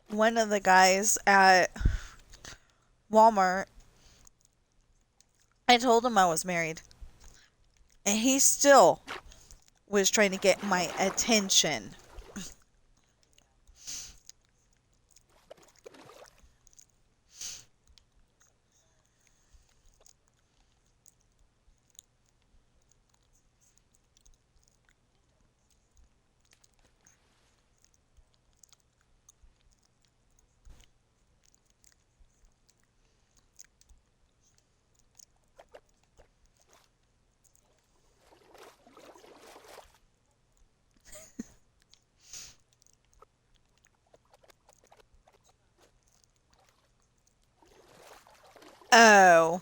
one of the guys at Walmart, I told him I was married, and he still was trying to get my attention. Oh.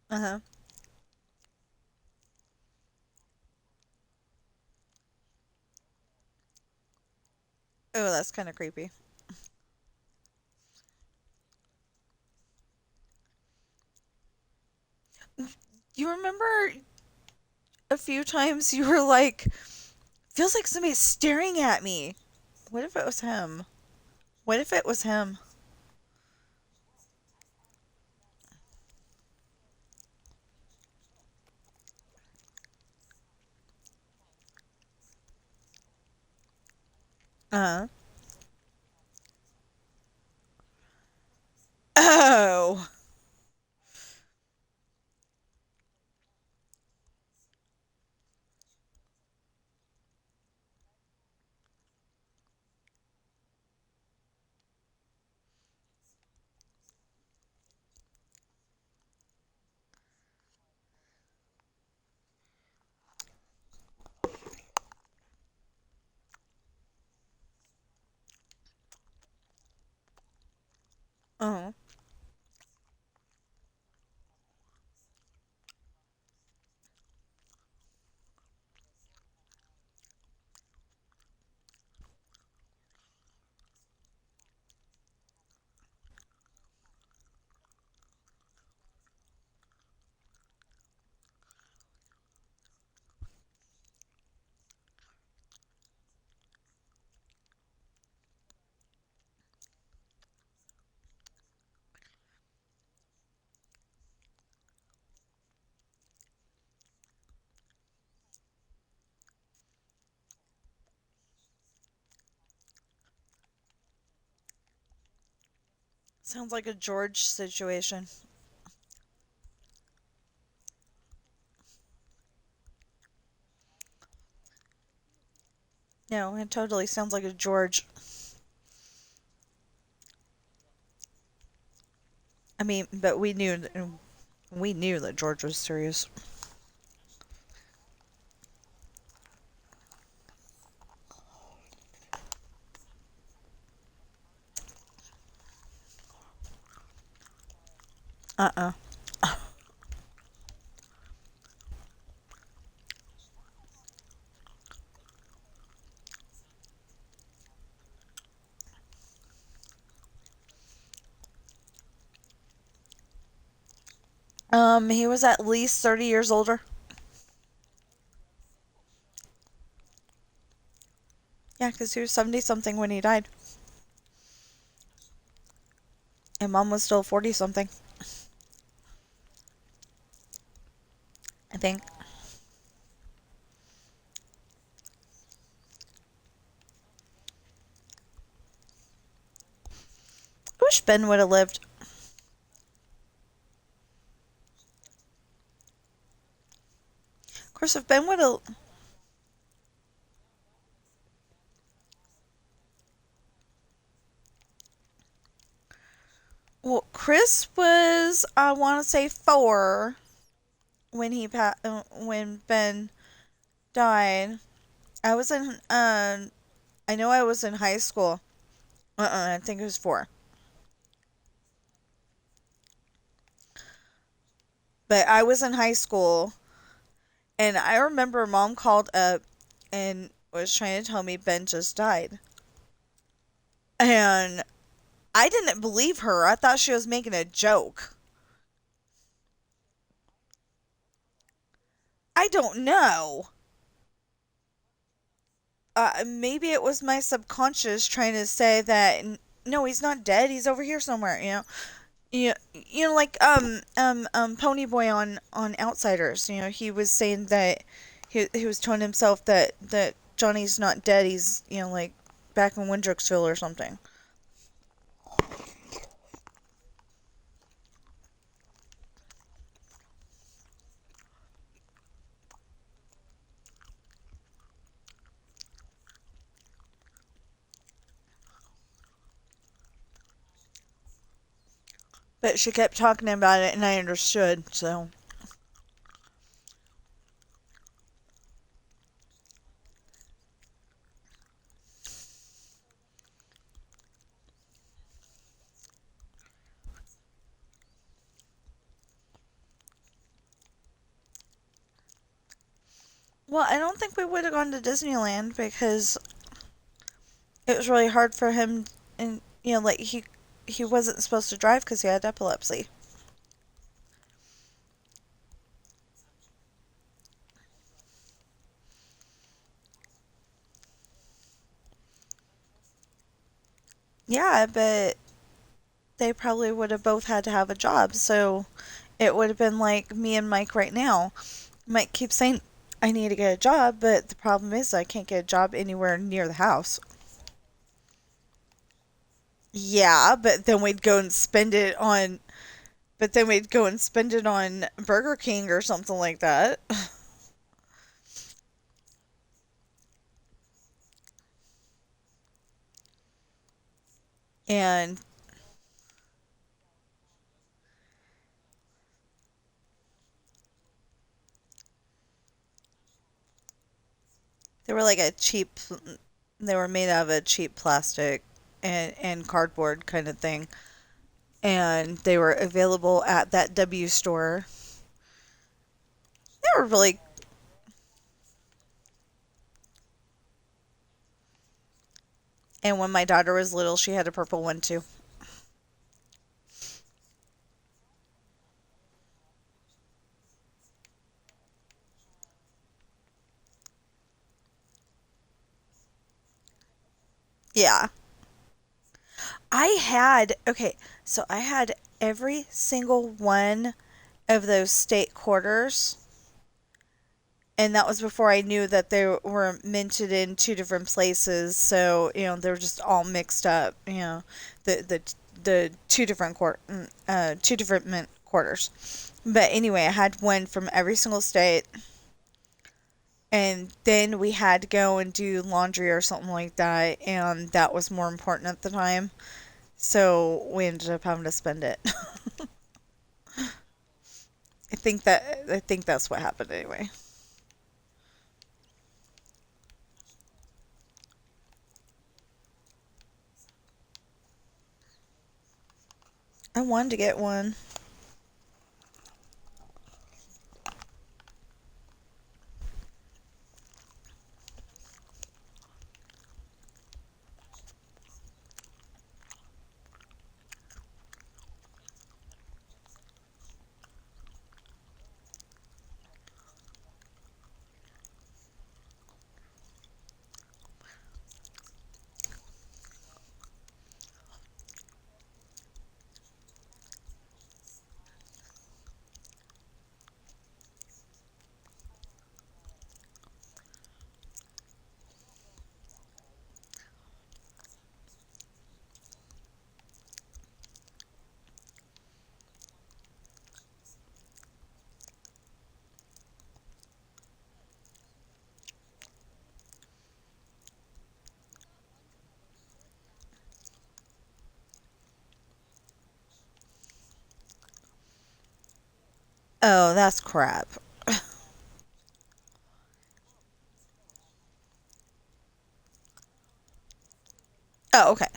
Uh-huh. Oh, that's kind of creepy. You remember a few times you were like, feels like somebody's staring at me. What if it was him? What if it was him? Uh-huh. Oh. Uh-huh. Sounds like a George situation. No, it totally sounds like a George. I mean, but we knew that George was serious. Uh-uh. He was at least 30 years older. Yeah, because he was 70 something when he died. And mom was still 40 something, I think. I wish Ben would have lived. Of course, if Ben would have. Well, Chris was, I want to say, 4 when when Ben died. I was in, I know I was in high school. I think it was 4. But I was in high school, and I remember mom called up and was trying to tell me Ben just died. And I didn't believe her. I thought she was making a joke. I don't know. Maybe it was my subconscious trying to say that no, he's not dead. He's over here somewhere. Like Pony Boy on Outsiders. He was saying that he was telling himself that Johnny's not dead. He's like back in Windrixville or something. But she kept talking about it, and I understood. So well, I don't think we would have gone to Disneyland because it was really hard for him, and like he wasn't supposed to drive because he had epilepsy. Yeah, but they probably would have both had to have a job, so it would have been like me and Mike right now. Mike keeps saying I need to get a job, but the problem is I can't get a job anywhere near the house. Yeah, but then we'd go and spend it on Burger King or something like that. And they were like a cheap, they were made out of a cheap plastic and cardboard kind of thing. And they were available at that W store. They were really, and when my daughter was little, she had a purple one too. Yeah. Okay, so I had every single one of those state quarters, and that was before I knew that they were minted in 2 different places. So they were just all mixed up. The two different mint quarters. But anyway, I had one from every single state, and then we had to go and do laundry or something like that, and that was more important at the time. So we ended up having to spend it. I think that's what happened anyway. I wanted to get one. Oh, that's crap. Oh, okay.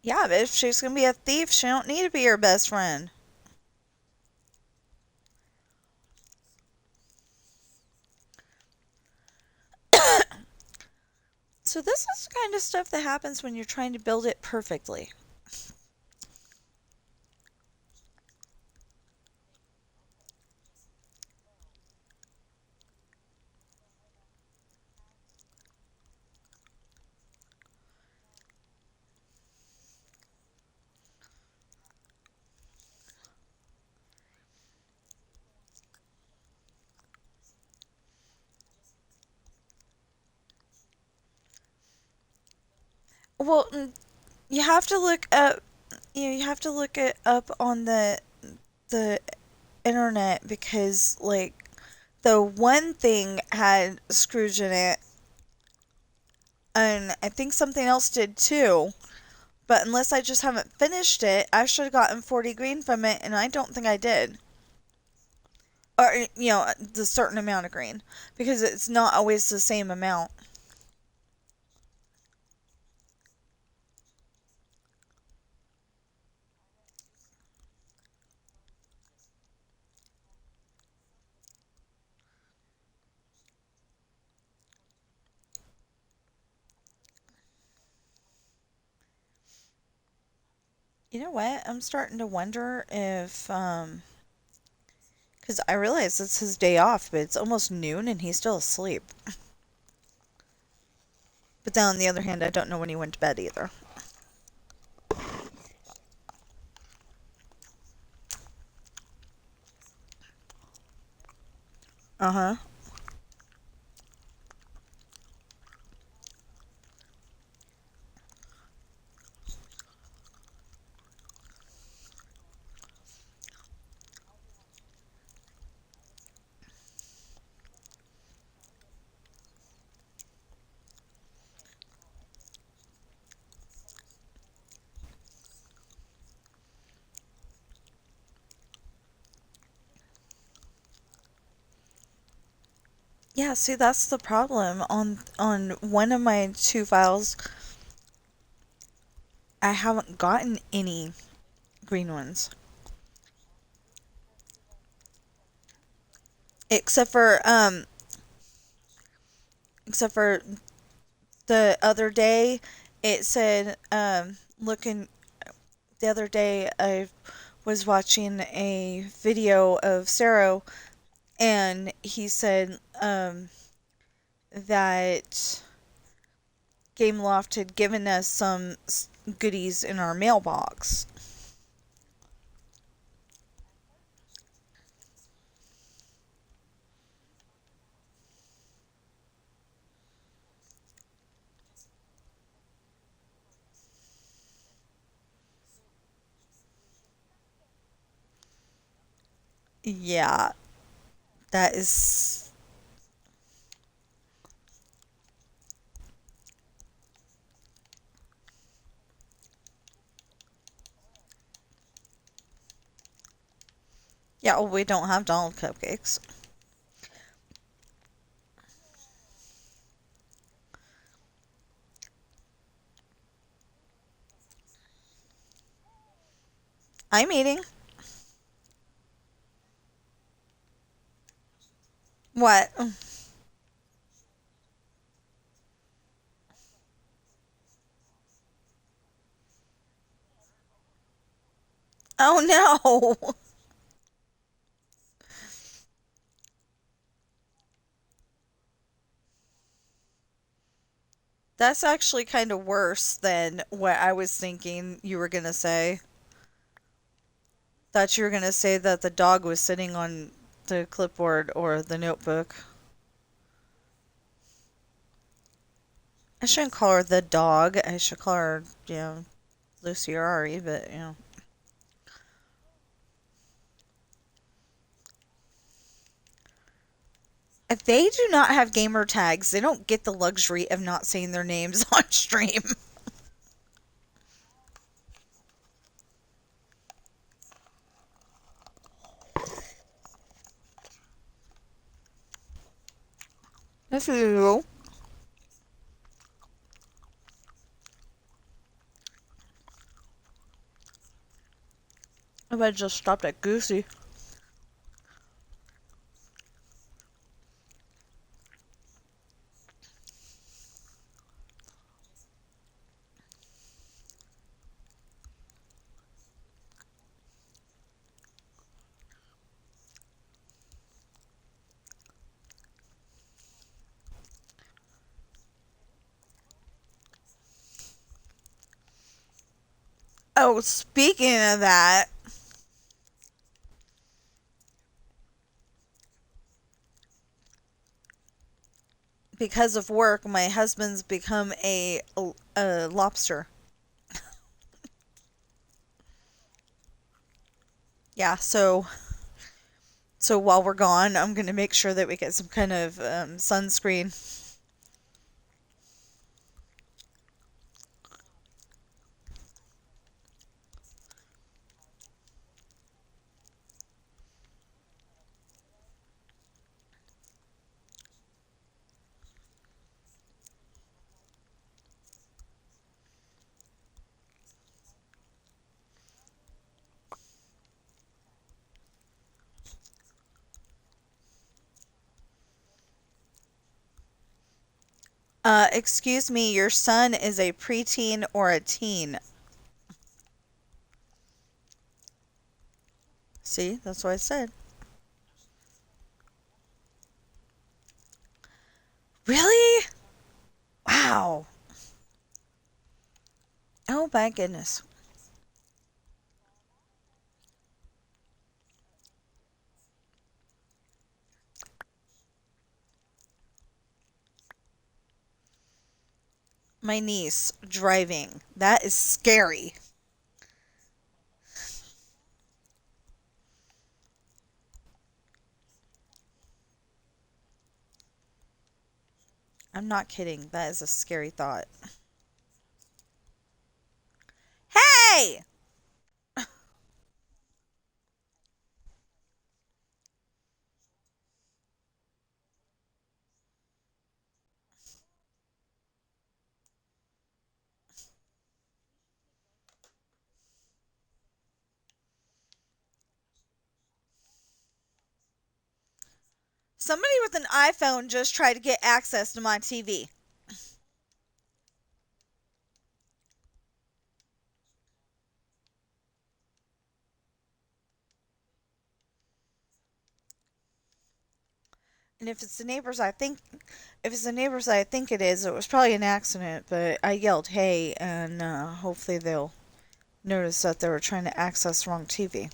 Yeah, but if she's gonna be a thief, she don't need to be your best friend. So this is the kind of stuff that happens when you're trying to build it perfectly. Well, you have to look up. You have to look it up on the internet because like the one thing had Scrooge in it, and I think something else did too. But unless I just haven't finished it, I should have gotten 40 green from it, and I don't think I did. Or, the certain amount of green. Because it's not always the same amount. You know what? I'm starting to wonder if, because I realize it's his day off, but it's almost noon and he's still asleep. But then on the other hand, I don't know when he went to bed either. Uh huh. Yeah, see, that's the problem. On one of my two files, I haven't gotten any green ones. Except for, except for the other day, it said, looking, the other day I was watching a video of Sarah, and he said, that Gameloft had given us some goodies in our mailbox. Yeah, that is. Yeah, well, we don't have Donald cupcakes. I'm eating. What? Oh no! That's actually kind of worse than what I was thinking you were gonna say. Thought you were gonna say that the dog was sitting on the clipboard or the notebook. I shouldn't call her the dog. I should call her, Lucy or Ari, but. If they do not have gamer tags, they don't get the luxury of not saying their names on stream. That's you. If I just stopped at Goosey. Oh, speaking of that, because of work, my husband's become a lobster. Yeah, so while we're gone, I'm gonna make sure that we get some kind of sunscreen. Excuse me, your son is a preteen or a teen? See, that's what I said. Really? Wow. Oh my goodness. My niece driving. That is scary. I'm not kidding. That is a scary thought. Hey! Somebody with an iPhone just tried to get access to my TV. And if it's the neighbors I think it is, it was probably an accident, but I yelled, hey, and hopefully they'll notice that they were trying to access the wrong TV.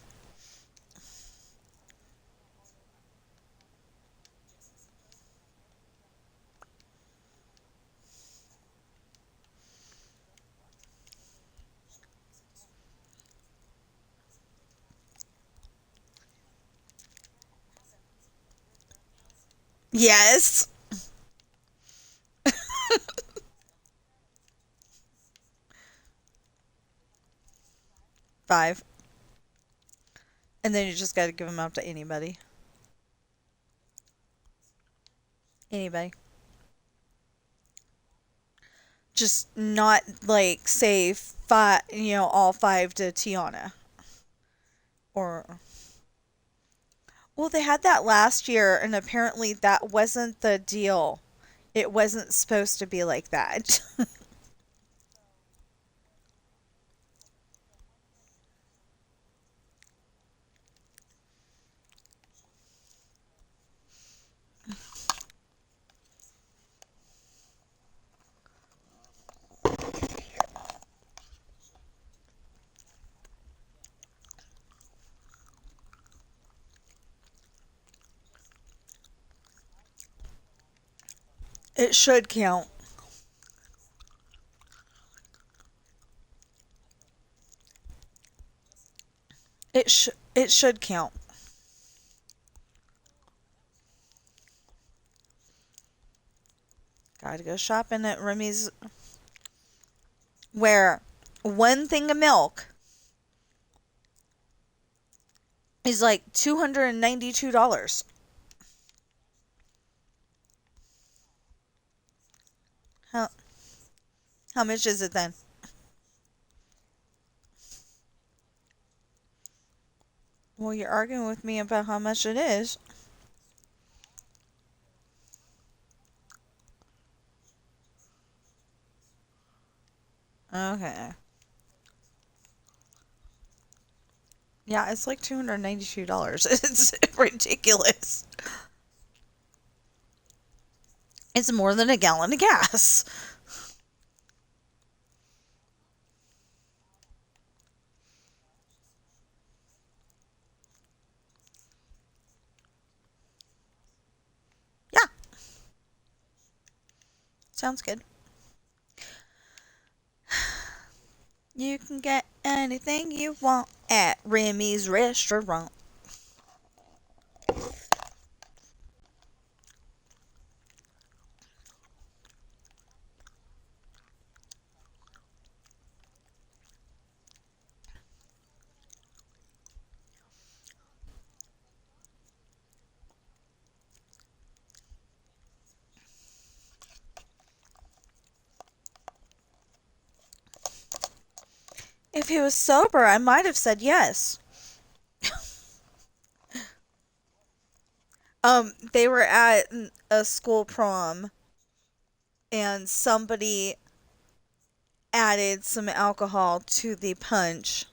Yes. 5. And then you just got to give them out to anybody. Anybody. Just not like say 5, all 5 to Tiana. Or well, they had that last year, and apparently that wasn't the deal. It wasn't supposed to be like that. It should count. It should count. Gotta go shopping at Remy's, where one thing of milk is like $292. How how much is it then? Well, you're arguing with me about how much it is. Okay. Yeah, it's like $292. It's ridiculous. It's more than a gallon of gas. Yeah, sounds good. You can get anything you want at Remy's restaurant. If he was sober, I might have said yes. They were at a school prom and somebody added some alcohol to the punch.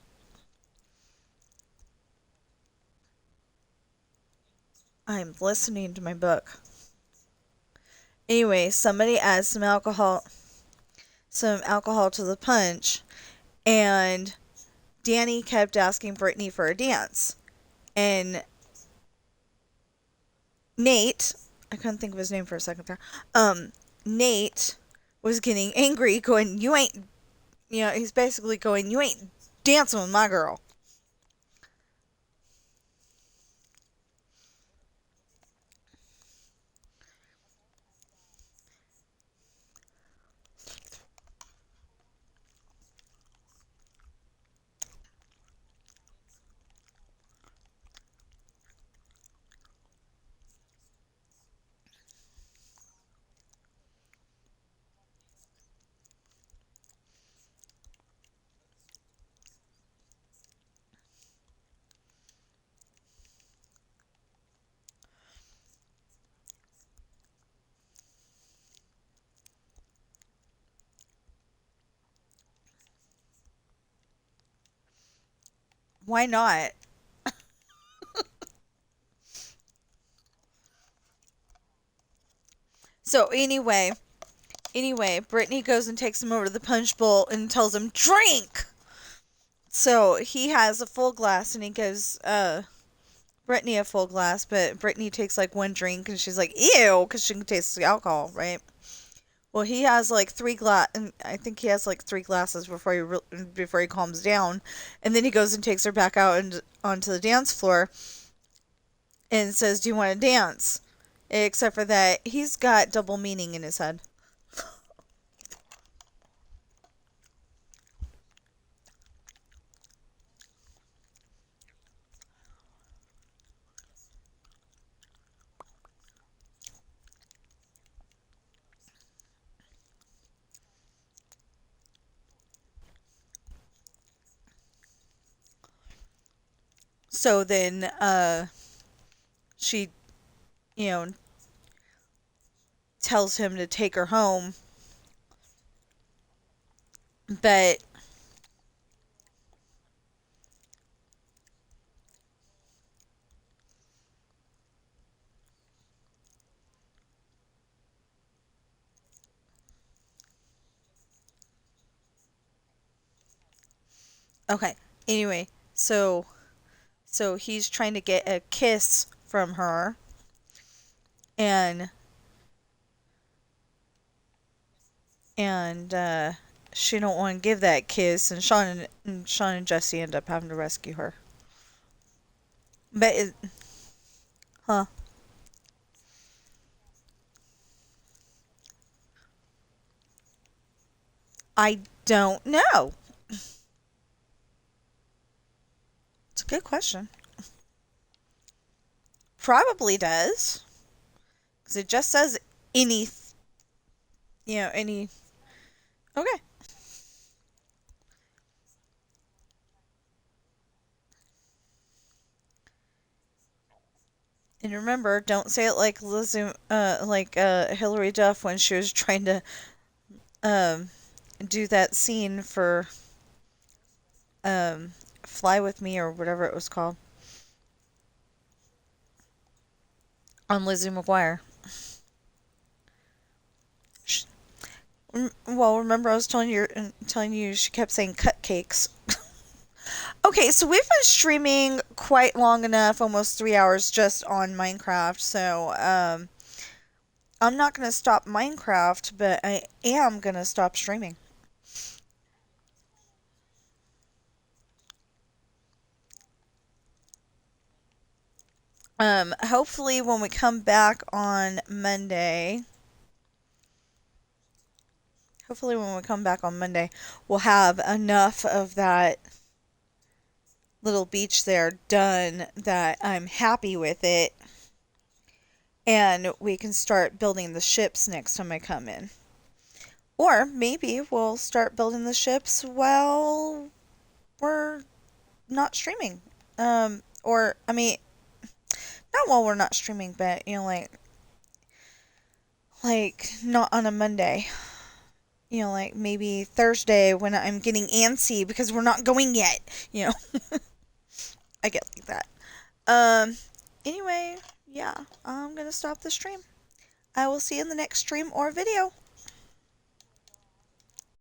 I'm listening to my book. Anyway, somebody added some alcohol to the punch, and Danny kept asking Brittany for a dance. And Nate, I couldn't think of his name for a second there. Nate was getting angry, going, "You ain't," he's basically going, "You ain't dancing with my girl." Why not? So anyway, Brittany goes and takes him over to the punch bowl and tells him, "Drink!" So he has a full glass and he gives Brittany a full glass, but Brittany takes like one drink and she's like, "Ew," because she can taste the alcohol, right? Well, he has like and I think he has like three glasses before he calms down, and then he goes and takes her back out and onto the dance floor and says, "Do you want to dance?" Except for that, he's got double meaning in his head. So then, she, you know, tells him to take her home, but okay. Anyway, so he's trying to get a kiss from her, and and she don't want to give that kiss, and Sean and Jesse end up having to rescue her. But huh? I don't know. It's a good question. Probably does, because it just says any, any. Okay. And remember, don't say it like Hillary Duff when she was trying to um, do that scene for um, "Fly with Me" or whatever it was called on Lizzie McGuire. Sh well, remember I was telling you she kept saying cupcakes. Okay, so we've been streaming quite long enough, almost 3 hours just on Minecraft. So I'm not gonna stop Minecraft, but I am gonna stop streaming. Hopefully when we come back on Monday, hopefully when we come back on Monday, we'll have enough of that little beach there done that I'm happy with it, and we can start building the ships next time I come in. Or maybe we'll start building the ships while we're not streaming. Or I mean, not while we're not streaming, but like not on a Monday. Like maybe Thursday when I'm getting antsy because we're not going yet. I get like that. Um, anyway, yeah, I'm gonna stop the stream. I will see you in the next stream or video.